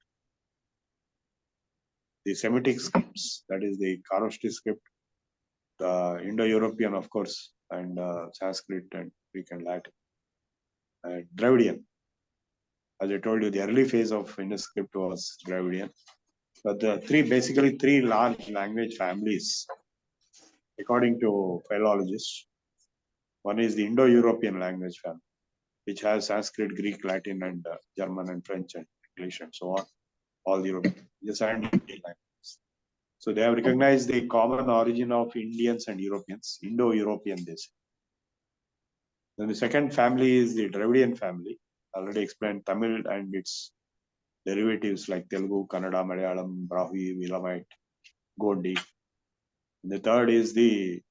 The Semitic scripts, that is the Kharosthi script, the Indo-European, of course, and Sanskrit and Greek and Latin, and Dravidian. As I told you, the early phase of Indus script was Dravidian. But basically three large language families, according to philologists. One is the Indo-European language family, which has Sanskrit, Greek, Latin, and German and French and English and so on, all the European languages. So they have recognized the common origin of Indians and Europeans, Indo-European this. Then the second family is the Dravidian family. Already explained Tamil and its derivatives like Telugu, Kannada, Malayalam, Brahmi, Vilamite, Gondi. And the third is the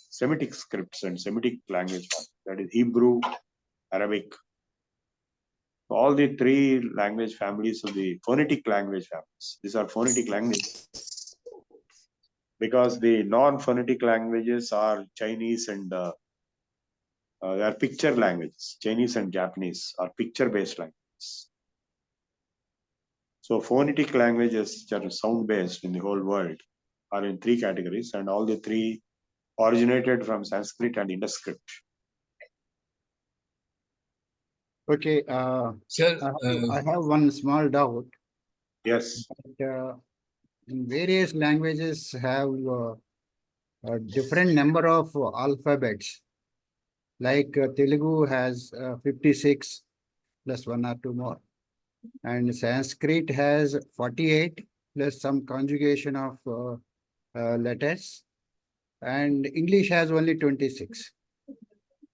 Semitic scripts and Semitic language, that is Hebrew, Arabic. All the three language families of the phonetic language families. These are phonetic languages. Because the non-phonetic languages are Chinese and they are picture languages. Chinese and Japanese are picture-based languages. So phonetic languages that are sound-based in the whole world are in three categories, and all the three originated from Sanskrit and Indus script. Okay. Sir, I have one small doubt. Yes. But, in various languages have a different number of alphabets. Like Telugu has 56 plus one or two more. And Sanskrit has 48 plus some conjugation of letters. And English has only 26.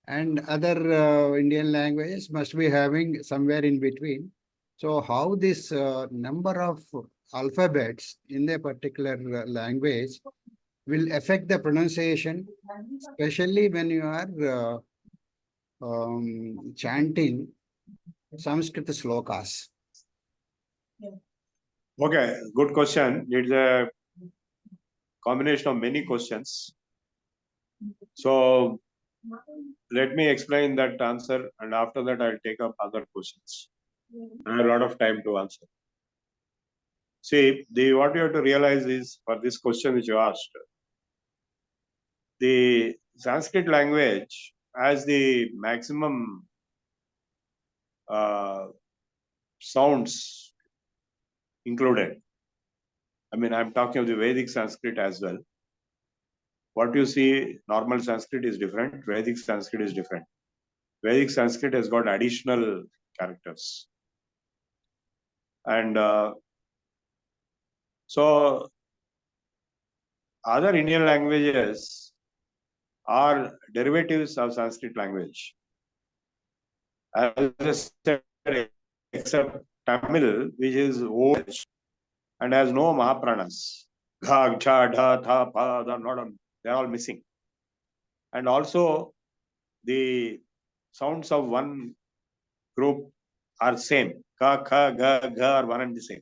And other Indian languages must be having somewhere in between. So how this number of alphabets in a particular language will affect the pronunciation, especially when you are chanting Sanskrit slokas. Okay, good question. It's a combination of many questions. So let me explain that answer, and after that I'll take up other questions. I have a lot of time to answer. See, what you have to realize is, for this question which you asked, the Sanskrit language has the maximum sounds included. I mean, I'm talking of the Vedic Sanskrit as well. What you see, normal Sanskrit is different, Vedic Sanskrit is different. Vedic Sanskrit has got additional characters. And so other Indian languages are derivatives of Sanskrit language. As I said, except Tamil, which is old and has no Mahapranas. Gha, cha, dha, tha, pa, they're all missing. And also, the sounds of one group are same. Ka, kha, ga, ga are one and the same.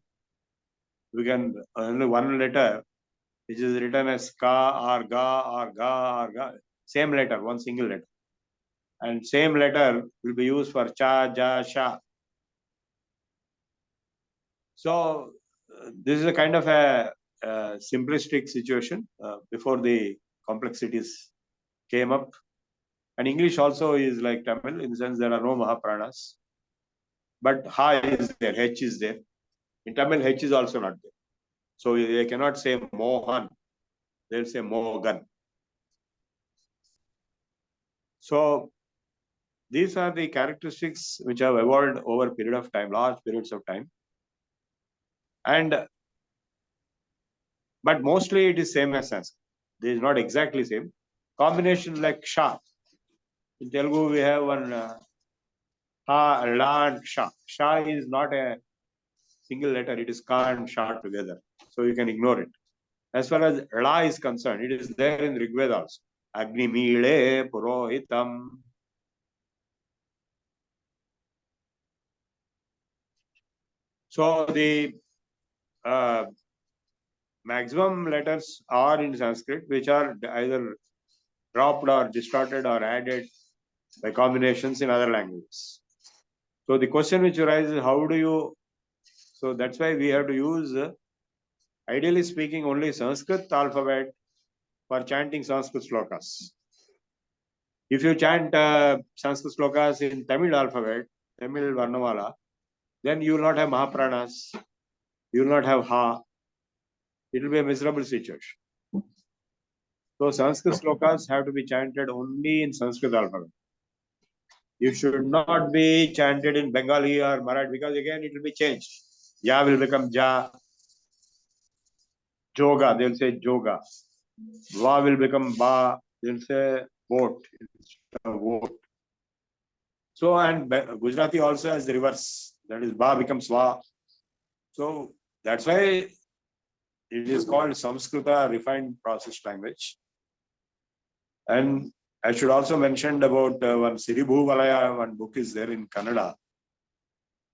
We can only one letter, which is written as ka or ga or ga or ga, same letter, one single letter. And same letter will be used for cha, ja, sha. So this is a kind of a simplistic situation before the complexities came up. And English also is like Tamil in the sense there are no Mahapranas. But ha is there, H is there. In Tamil, H is also not there. So they cannot say Mohan, they'll say Mogan. So these are the characteristics which have evolved over a period of time, large periods of time. And but mostly it is same as Sanskrit. It is not exactly same. Combination like Sha. In Telugu, we have one Ha, La, and Sha. Sha is not a single letter, it is Ka and Sha together. So you can ignore it. As far as La is concerned, it is there in Rigveda also. Agni Mile Purohitam. So the maximum letters are in Sanskrit, which are either dropped or distorted or added by combinations in other languages. So the question which arises, how do you, so that's why we have to use, ideally speaking, only Sanskrit alphabet for chanting Sanskrit slokas. If you chant Sanskrit slokas in Tamil alphabet, Tamil Varnamala, then you will not have Mahapranas, you will not have Ha. It will be a miserable situation. So Sanskrit slokas have to be chanted only in Sanskrit alphabet. You should not be chanted in Bengali or Marathi because again it will be changed. Ya will become Ja. Joga, they'll say Joga. Va will become Ba, they'll say Vote. Vote. So, and Gujarati also has the reverse. That is Ba becomes Va. So that's why it is called Samskrita refined processed language. And I should also mention about one Siribhu Valaya, one book is there in Kannada,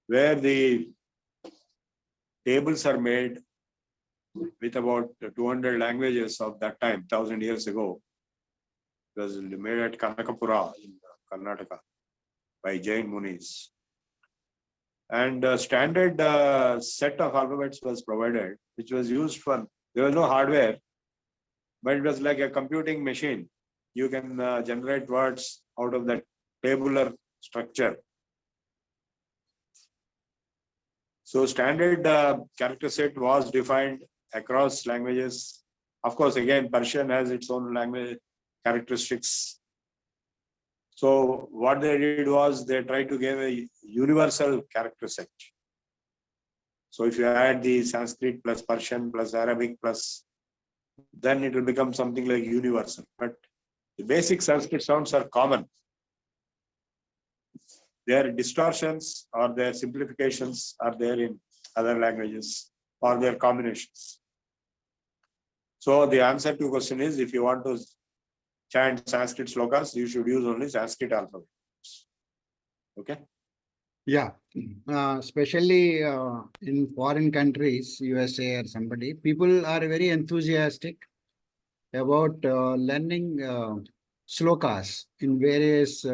where the tables are made with about 200 languages of that time, 1000 years ago. It was made at Kanakapura in Karnataka by Jain Munis. And a standard set of alphabets was provided, which was used for, there was no hardware, but it was like a computing machine. You can generate words out of that tabular structure. So standard character set was defined across languages. Of course, again, Persian has its own language characteristics. So what they did was they tried to give a universal character set. So if you add the Sanskrit plus Persian plus Arabic plus, then it will become something like universal. But the basic Sanskrit sounds are common. Their distortions or their simplifications are there in other languages or their combinations. So the answer to the question is, if you want to chant Sanskrit slokas, you should use only Sanskrit alphabet. Okay? Yeah, especially in foreign countries, USA or somebody, people are very enthusiastic about learning slokas in various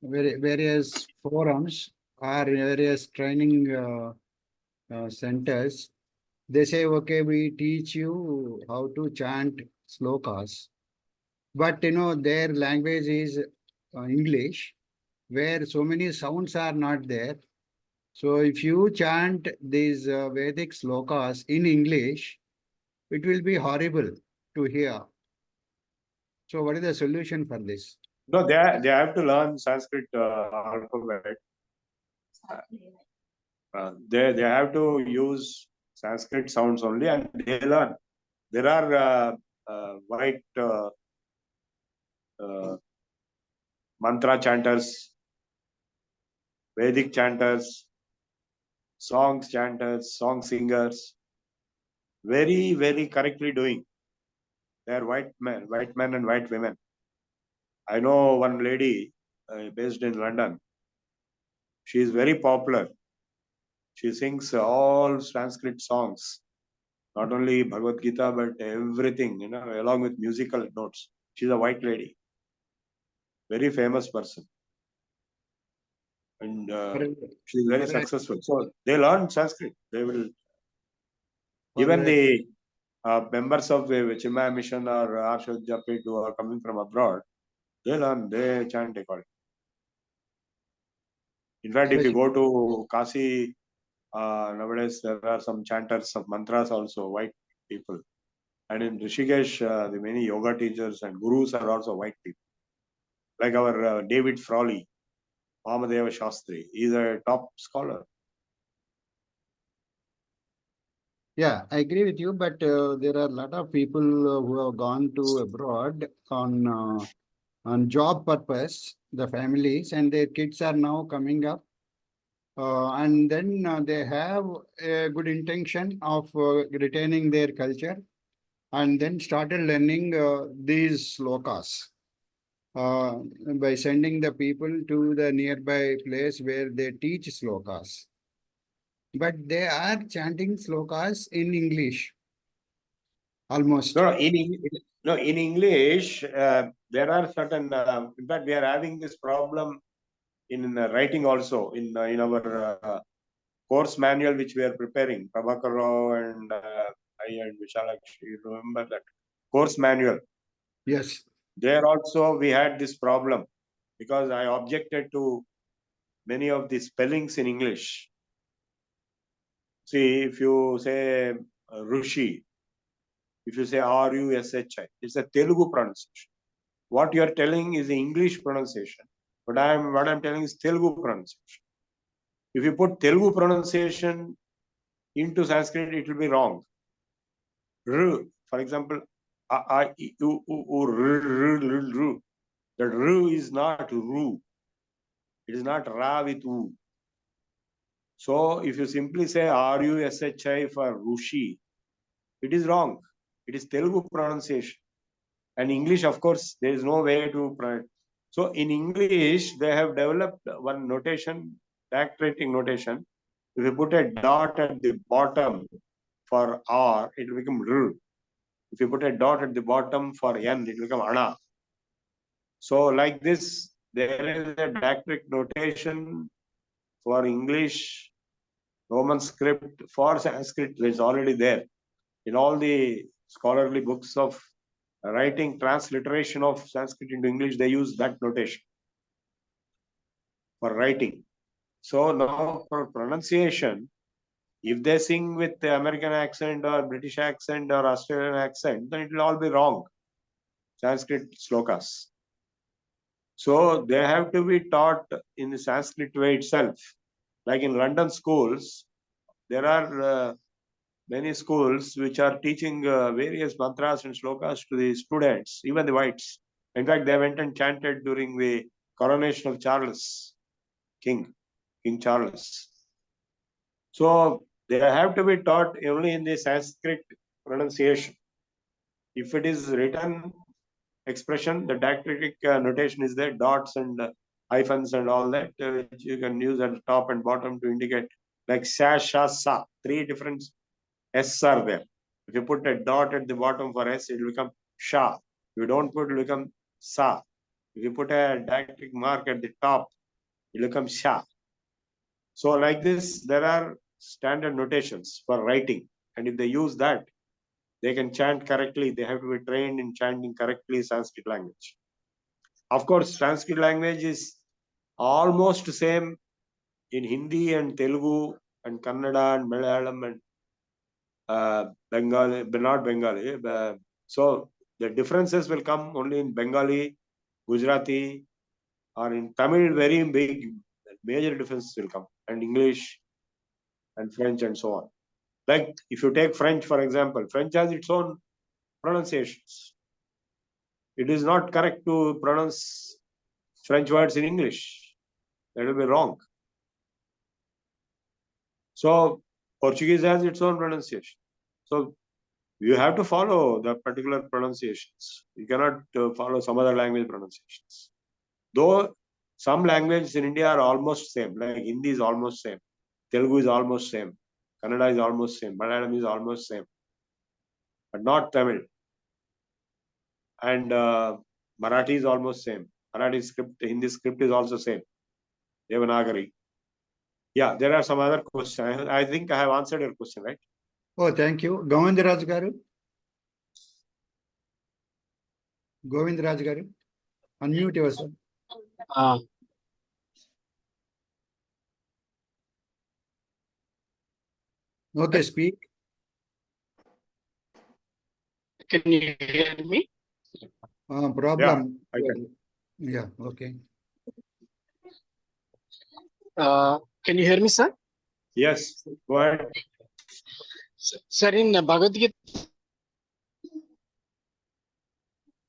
various forums or various training centers, they say, okay, we teach you how to chant slokas. But their language is English, where so many sounds are not there. So if you chant these Vedic slokas in English, it will be horrible to hear. So what is the solution for this? No, they have to learn Sanskrit alphabet. They have to use Sanskrit sounds only, and they learn. There are white mantra chanters, Vedic chanters, song chanters, song singers, very, very correctly doing. They are white men and white women. I know one lady based in London. She is very popular. She sings all Sanskrit songs, not only Bhagavad Gita, but everything, along with musical notes. She's a white lady, very famous person. And she's very successful. So they learn Sanskrit. They will, even the members of the Chimaya Mission or Arshad who are coming from abroad, they learn, they chant accordingly. In fact, if you go to Kasi, nowadays there are some chanters of mantras also, white people. And in Rishikesh, the many yoga teachers and gurus are also white people. Like our David Frawley, Vamadeva Shastri, he's a top scholar. Yeah, I agree with you, but there are a lot of people who have gone to abroad on job purpose, the families, and their kids are now coming up. And then they have a good intention of retaining their culture and then started learning these slokas by sending the people to the nearby place where they teach slokas. But they are chanting slokas in English, almost. No, in English, there are certain, in fact, we are having this problem in writing also, in our course manual which we are preparing, Prabhakar Rao and I and Vishalakshi, remember that course manual? Yes. There also we had this problem because I objected to many of the spellings in English. See, if you say Rushi, if you say R-U-S-H-I, it's a Telugu pronunciation. What you are telling is the English pronunciation, but what I'm telling is Telugu pronunciation. If you put Telugu pronunciation into Sanskrit, it will be wrong. R, for example, that R is not Ru. It is not Ra with U. So if you simply say R-U-S-H-I for Rushi, it is wrong. It is Telugu pronunciation. And English, of course, there is no way to pronounce. So in English, they have developed one notation, backtracking notation. If you put a dot at the bottom for R, it will become R. If you put a dot at the bottom for N, it will become Ana. So like this, there is a backtrack notation for English, Roman script, for Sanskrit, which is already there. In all the scholarly books of writing transliteration of Sanskrit into English, they use that notation for writing. So now for pronunciation, if they sing with the American accent or British accent or Australian accent, then it will all be wrong. Sanskrit slokas. So they have to be taught in the Sanskrit way itself. Like in London schools, there are many schools which are teaching various mantras and slokas to the students, even the whites. In fact, they went and chanted during the coronation of Charles, King Charles. So they have to be taught only in the Sanskrit pronunciation. If it is written expression, the dactylic notation is there, dots and hyphens and all that, which you can use at the top and bottom to indicate, like sa, sha, sa. 3 different S are there. If you put a dot at the bottom for S, it will become sha. If you don't put, it will become sa. If you put a dactylic mark at the top, it will become sha. So like this, there are standard notations for writing. And if they use that, they can chant correctly. They have to be trained in chanting correctly Sanskrit language. Of course, Sanskrit language is almost same in Hindi and Telugu and Kannada and Malayalam and Bengali, but not Bengali. So the differences will come only in Bengali, Gujarati, or in Tamil. Very big, major differences will come, and English and French and so on. Like if you take French, for example, French has its own pronunciations. It is not correct to pronounce French words in English. That will be wrong. So Portuguese has its own pronunciation. So you have to follow the particular pronunciations. You cannot follow some other language pronunciations. Though some languages in India are almost same, like Hindi is almost same, Telugu is almost same, Kannada is almost same, Malayalam is almost same, but not Tamil. And Marathi is almost same. Marathi script, Hindi script is also same. Devanagari. Yeah, there are some other questions. I think I have answered your question, right? Oh, thank you. Govindaraj garu. Govindaraj garu. Unmute yourself. Okay, speak. Can you hear me? Problem. I can. Yeah, okay. Can you hear me, sir? Yes, go ahead. Sir, in Bhagavad Gita,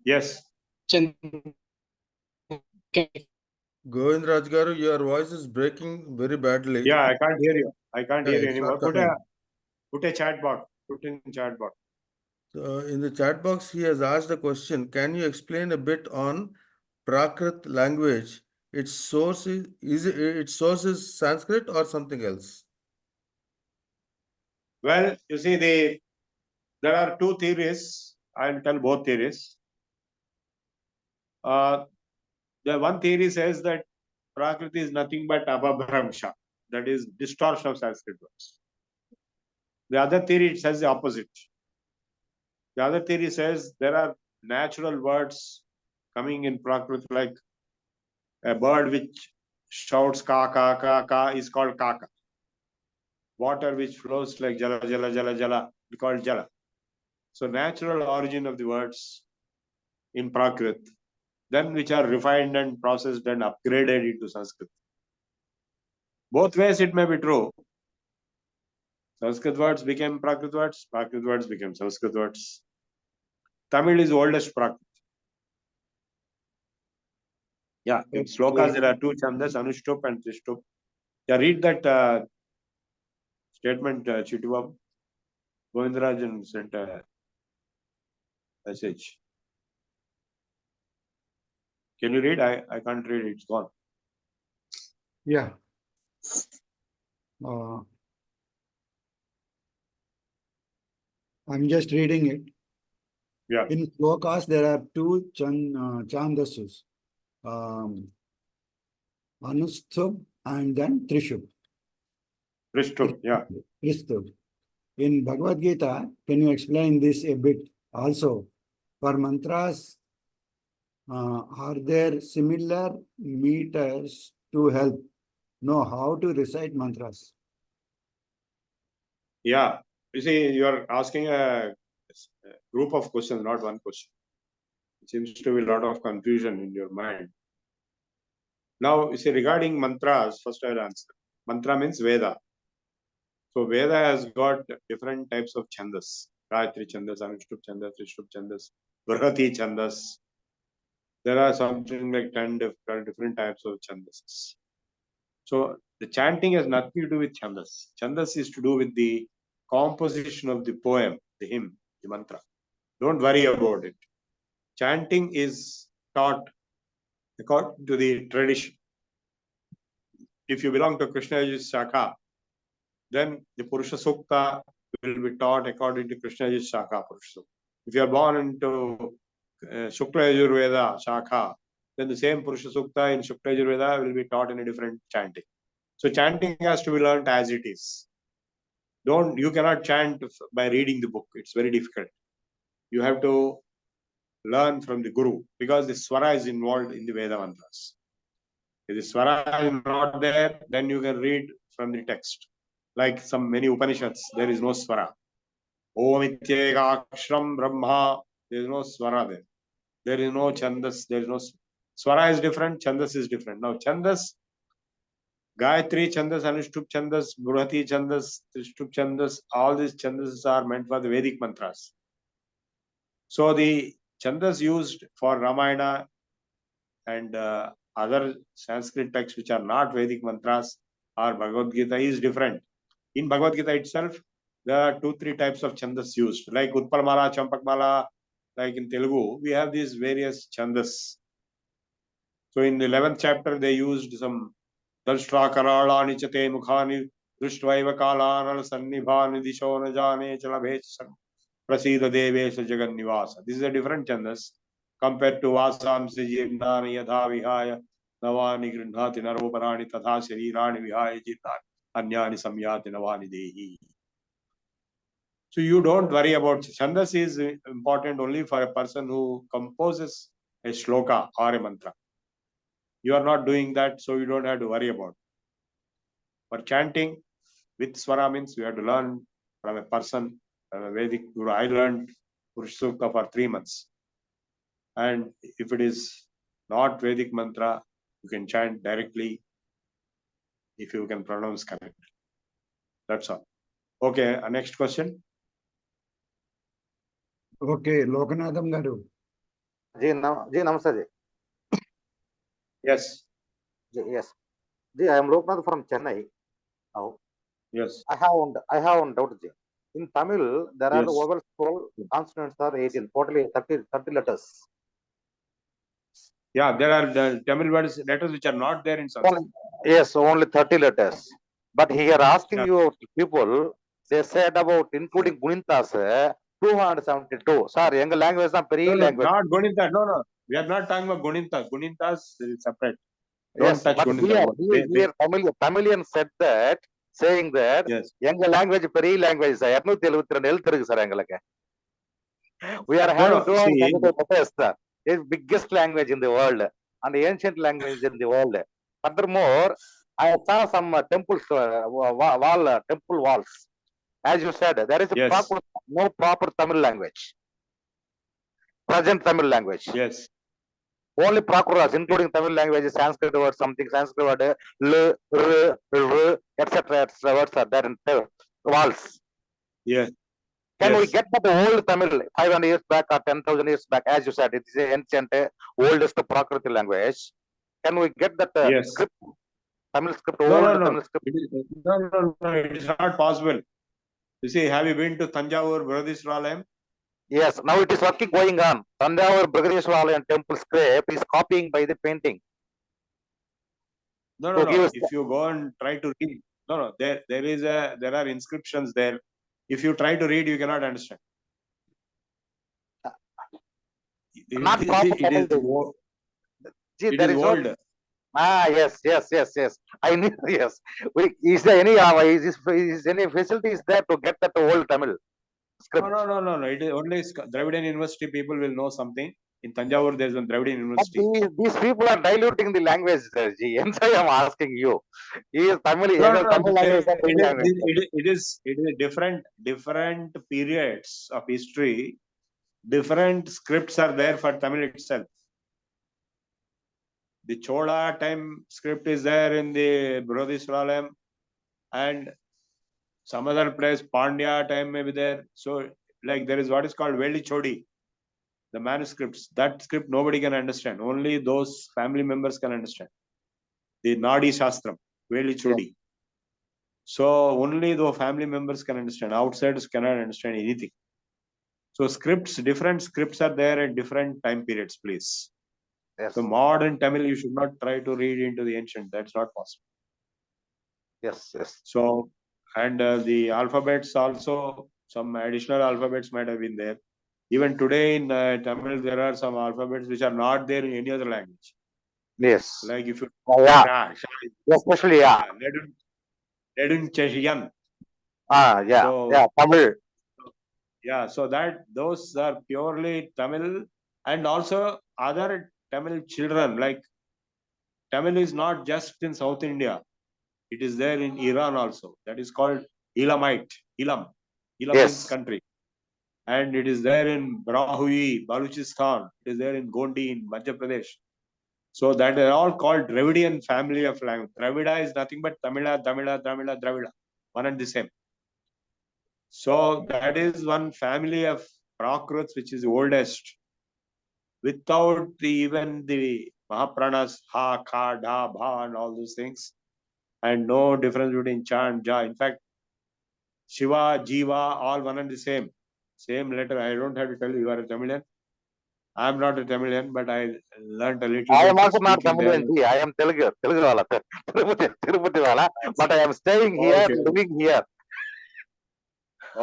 Yes. Govind Rajgaru, your voice is breaking very badly. Yeah, I can't hear you. I can't hear you It's not anymore. coming. Put a chat box. Put in chat box. So in the chat box, he has asked a question. Can you explain a bit on Prakrit language? Its source its source is Sanskrit or something else? Well, you see, there are two theories. I'll tell both theories. The one theory says that Prakriti is nothing but abhabramsha, that is distortion of Sanskrit words. The other theory says the opposite. The other theory says there are natural words coming in Prakriti, like a bird which shouts ka ka ka ka is called kaka. Water which flows like jala jala jala jala is called jala. So natural origin of the words in Prakrit, then which are refined and processed and upgraded into Sanskrit. Both ways it may be true. Sanskrit words became Prakrit words became Sanskrit words. Tamil is the oldest Prakrit. Yeah, in slokas there are two chandas, Anushtup and Trishtup. Yeah, read that statement, Chitubab. Govindarajan sent a message. Can you read? I can't read it. It's gone. Yeah. I'm just reading it. Yeah. In slokas, there are two chandasus. Anustup and then Trishub. Trishtup, yeah. Trishtup. In Bhagavad Gita, can you explain this a bit also? For mantras, are there similar meters to help know how to recite mantras? Yeah. You see, you are asking a group of questions, not one question. It seems to be a lot of confusion in your mind. Now, you see, regarding mantras, first I'll answer. Mantra means Veda. So Veda has got different types of chandas. Gayatri chandas, Anushtup chandas, Trishtup chandas, Vrahati chandas. There are something like 10 different types of chandas. So the chanting has nothing to do with chandas. Chandas is to do with the composition of the poem, the hymn, the mantra. Don't worry about it. Chanting is taught according to the tradition. If you belong to Krishna Shakha, then the Purusha Sukta will be taught according to Krishna Shakha Purusha Sukta. If you are born into Shukla Yajurveda Shakha, then the same Purusha Sukta in Shukla Yajurveda will be taught in a different chanting. So chanting has to be learned as it is. You cannot chant by reading the book. It's very difficult. You have to learn from the Guru, because the swara is involved in the Veda mantras. If the swara is not there, then you can read from the text. Like many Upanishads, there is no swara. Om ityekakshram brahma, there is no swara there. There is no chandas, there is no swara is different, chandas is different. Now chandas, Gayatri chandas, Anushtup chandas, Burhati chandas, Trishtup chandas, all these chandas are meant for the Vedic mantras. So the chandas used for Ramayana and other Sanskrit texts which are not Vedic mantras or Bhagavad Gita is different. In Bhagavad Gita itself, there are 2-3 types of chandas used, like Utpalmala, Champakmala, like in Telugu, we have these various chandas. So in the 11th chapter, they used some Dalshtra Karala Nichate Mukhani, Drishtwaiva Kalanal Sannibhani Dishona Jane Chalabhesan Prasida Devesa Jagan Nivasa. This is a different chandas compared to Vasam Sijirnani Yadha Vihaya Navani Grindhati Naroparani Tatha Sharirani Vihaya Jirnani Anyani Samyati Navani Dehi. So you don't worry about chandas is important only for a person who composes a shloka or a mantra. You are not doing that, so you don't have to worry about it. For chanting with swara means you have to learn from a person, from a Vedic Guru. I learned Purush Sukta for 3 months. And if it is not Vedic mantra, you can chant directly if you can pronounce correctly. That's all. Okay, next question. Okay, Lokanatham Garu. Ji, namaste ji. Yes. Yes. Ji, I am Loknath from Chennai. Now, Yes. I have one doubt, ji. In Tamil, there are Yes. vowels 12, consonants are 18, totally 30 letters. Yeah, there are the Tamil words, letters which are not there in Sanskrit. Yes, only 30 letters. But here asking Yeah. you people, they said about including Gunintas, 272. Sorry, English language is a very language. Not Gunita. No. We are not talking about Gunintas. Gunintas is separate. Don't Yes, touch but Gunita. here Tamilian said that, saying that Yes. Young language, very language, sir. We are No, having see, 272 letters, sir. It's biggest language in the world and the ancient language in the world. Furthermore, I saw some temples, temple walls. As you said, there is a Yes. no proper Tamil language. Present Tamil language. Yes. Only Prakuras, including Tamil language, Sanskrit word, something Sanskrit word, l, r, etc. words are there in walls. Yes. Can we Yes. get that old Tamil 500 years back or 10,000 years back? As you said, it is the ancient, oldest Prakriti language. Can we get that Yes. script, Tamil script, No. Tamil script? No, it is not possible. You see, have you been to Tanjavur Brihadishwaralayam? Yes, now it is working going on. Tanjavur Brihadishwaralayam temple script is copying by the painting. No. give us If you go and try to read, there are inscriptions there. If you try to read, you cannot understand. not proper It is Tamil. See, it there is is old. no. Yes. I knew. Yes. Is there any is any facilities there to get that old Tamil script? No. It is only Dravidian University people will know something. In Tanjavur, there is one Dravidian But University. these people are diluting the language, sir. Ji. Hence I am asking you. He is Tamil. No. Tamil language is a very language. It is different periods of history. Different scripts are there for Tamil itself. The Chola time script is there in the Brihadishwaralayam, and some other place Pandya time may be there. So, like there is what is called Veli Chodi, the manuscripts. That script nobody can understand. Only those family members can understand. The Nadi Shastram, Veli Chodi. So only the family members can understand. Outsiders cannot understand anything. So different scripts are there at different time periods, please. Yes. So modern Tamil, you should not try to read into the ancient. That's not possible. Yes. So, and the alphabets also, some additional alphabets might have been there. Even today in Tamil, there are some alphabets which are not there in any other language. Yes. Like if you Especially Ledun Cheshiyan. Yeah, So- yeah, Tamil. Yeah, so that those are purely Tamil, and also other Tamil children. Like Tamil is not just in South India; it is there in Iran also. That is called Elamite. Elam. Elam Yes. means country, and it is there in Brahui, Baluchistan. It is there in Gondi in Madhya Pradesh. So that are all called Dravidian family of language. Dravida is nothing but Tamila, Tamila, Tamila, Dravida, one and the same. So that is one family of Prakrits, which is the oldest, without even the Mahapranas, Ha, Ka, Da, Bha, and all those things, and no difference between Cha and Ja. In fact, Shiva, Jiva, all one and the same. Same letter. I don't have to tell you, you are a Tamilian. I am not a Tamilian, but I learned a little I bit am also not speaking there. Tamilian. I am Telugu wala, Tirupati wala, but I am staying here, Okay. living here.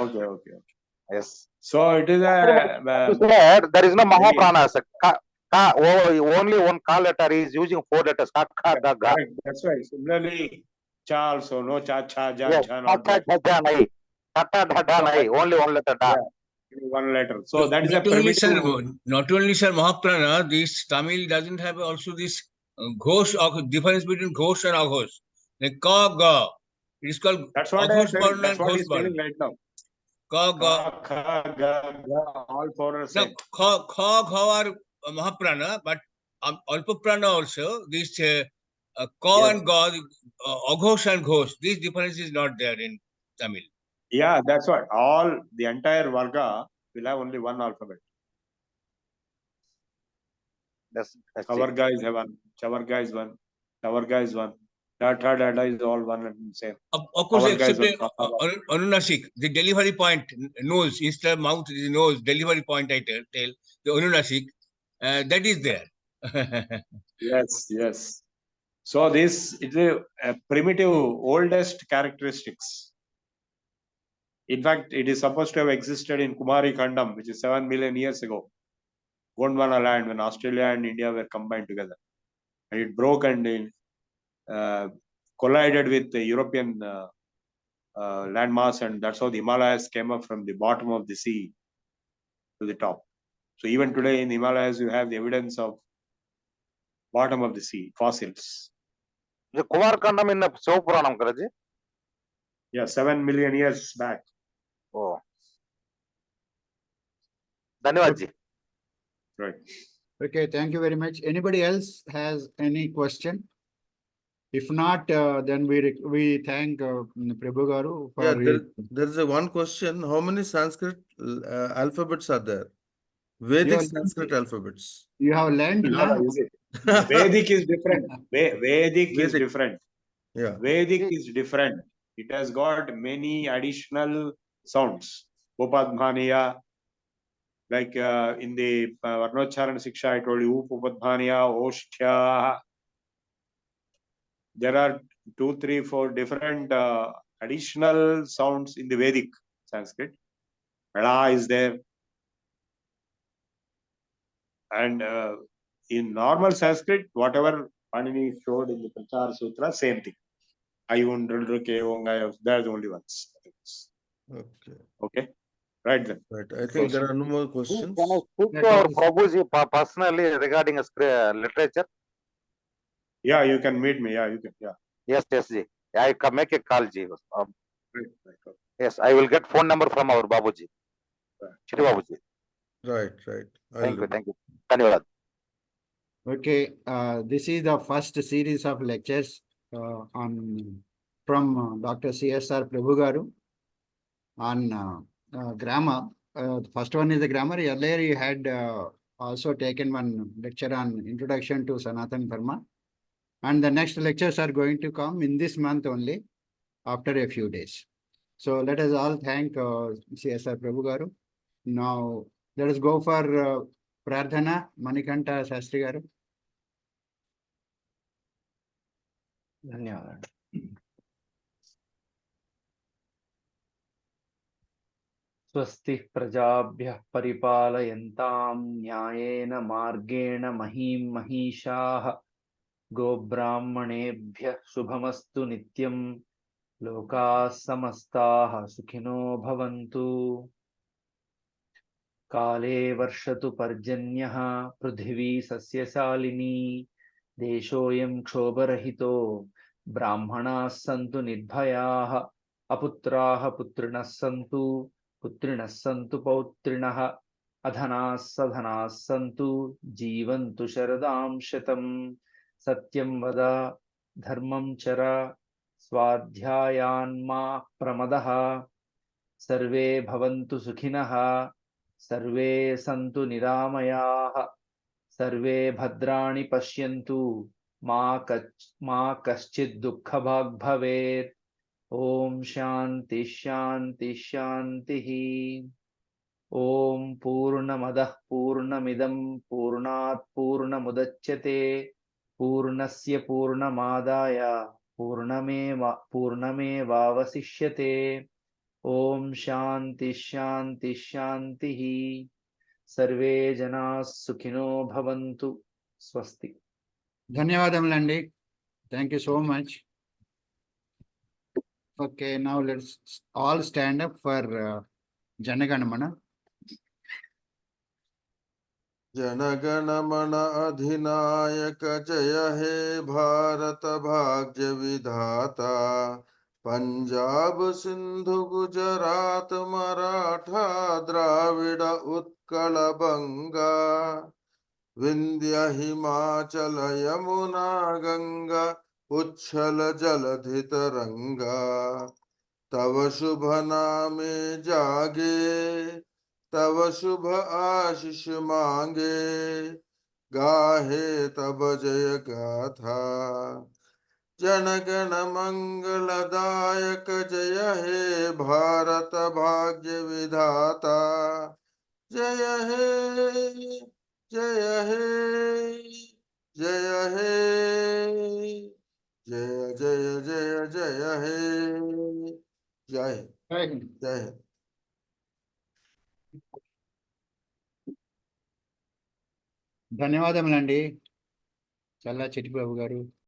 Okay, okay. Yes. So it is a You said there is no very- Mahapranas. Only one ka letter is using 4 letters. Ka, ka, ga, ga. correct. That's right. Similarly, Cha also, no Cha, Cha, Ja, Yes. Ja, Cha, not cha, there. cha, cha, nai. Ta, ta, da, da, So, nai. Only one letter da. yeah. One letter. So that is a Not only, sir, primitive. not only, sir, Mahaprana, this Tamil doesn't have also this ghosh, or difference between ghosh and aghosh. Like ka, ga. It is called That's what I am aghosh telling. varna That's and what ghosh he's telling varna. right now. Ka, ga. Ka, Kha, Ga, Ga, all four are Now, same. kha, gha are Mahaprana, but Alpaprana also, this ka Yes. and ga, aghosh and ghosh, this difference is not there in Tamil. Yeah, that's what. All the entire Varga will have only one alphabet. That's it. Kavarga is one. Chavarga is one. Chavarga is one. Da is all one and same. Of course, Our guys except were- Anunasik, the delivery point nose, instead of mouth, the nose, delivery point I tell the Anunasik, that is there. Yes, yes. So this is a primitive, oldest characteristics. In fact, it is supposed to have existed in Kumari Kandam, which is 7 million years ago. Gondwana land, when Australia and India were combined together. And it broke and collided with the European landmass, and that's how the Himalayas came up from the bottom of the sea to the top. So even today in the Himalayas, you have the evidence of bottom of the sea, fossils. The Kumarkandam in the Sopuranam, Karaji. Yeah, 7 million years back. Oh. Dhanyavad ji. Right. Okay, thank you very much. Anybody else has any question? If not, then we thank Prabhu Garu for Yeah, there is a one question. How many Sanskrit alphabets are there? Vedic You are- Sanskrit alphabets. you have learned No, now. no, you see, Vedic is different. Vedic is Vedic. different. Yeah. Vedic is different. It has got many additional sounds. Upadbhaniya, like in the Varnocharana Siksha, I told you, Upadbhaniya, Oshtya. There are 2, 3, 4 different additional sounds in the Vedic Sanskrit. Mela is there. And in normal Sanskrit, whatever Panini showed in the Prachar Sutra, same thing. Ayun, Rudruke, Ongaya, they're the only ones. Okay. Okay, right then. Right. I think there are no more questions. Can I speak Yeah, to our that is- Prabhuji personally regarding literature? Yeah, you can meet me. Yeah, you can. Yeah. Yes, ji. I can make a call, ji. Right, right. Yes, I will get phone number from our Babuji. Shri Babuji. Right, right. Thank you, I'll- thank you. Dhanyavad. Okay, this is the first series of lectures from Dr. CSR Prabhu Garu on grammar. The first one is the grammar. Earlier he had also taken one lecture on introduction to Sanatana Dharma. And the next lectures are going to come in this month only, after a few days. So let us all thank CSR Prabhu Garu. Now let us go for Prarthana, Manikanta Shastri Garu. ధన్యవాదాలు. స్వస్తి ప్రజాభ్యః పరిపాలయంతాం న్యాయేన మార్గేణ మహీం మహీషాః గోబ్రాహ్మణేభ్యః శుభమస్తు నిత్యం लोकाः समस्ताः सुखिनो भवन्तु। काले वर्षतु पर्जन्यः पृथिवी सस्यशालिनी। देशोऽयं क्षोभरहितो ब्राह्मणाः सन्तु निर्भयाः। अपुत्राः पुत्रिणः सन्तु पुत्रिणः सन्तु पौत्रिणः। अधनाः सधनाः सन्तु जीवन्तु शरदां शतम्। सत्यं वद धर्मं चर स्वाध्यायान्मा प्रमदः। सर्वे भवन्तु सुखिनः सर्वे सन्तु निरामयाः। सर्वे भद्राणि पश्यन्तु मा कश्चित् दुःखभाग् भवेत्। ॐ शान्ति शान्ति शान्तिः। ॐ पूर्णमदः पूर्णमिदं पूर्णात् पूर्णमुदच्यते पूर्णस्य पूर्णमादाय पूर्णमेवावशिष्यते। ॐ शान्ति शान्ति शान्तिः। सर्वे जनाः सुखिनो भवन्तु। स्वस्ति। ధన్యవాదములండి. Thank you so much. Okay, now let's all stand up for Janaganamana. Jana Gana Mana अधिनायक जय हे भारत भाग्य विधाता। पंजाब सिंधु गुजरात मराठा द्राविड उत्कल बंगा। विंध्य हिमाचल यमुना गंगा उच्छल जलधि तरंगा। तव शुभ नामे जागे तव शुभ आशीष मांगे। गाहे तब जय गाथा जनगण मंगलदायक जय हे भारत भाग्य विधाता। जय हे जय हे जय हे जय जय जय जय हे जय Jai Hind. जय ధన్యవాదములండి. చల్లా చిట్టి బాబు గారు.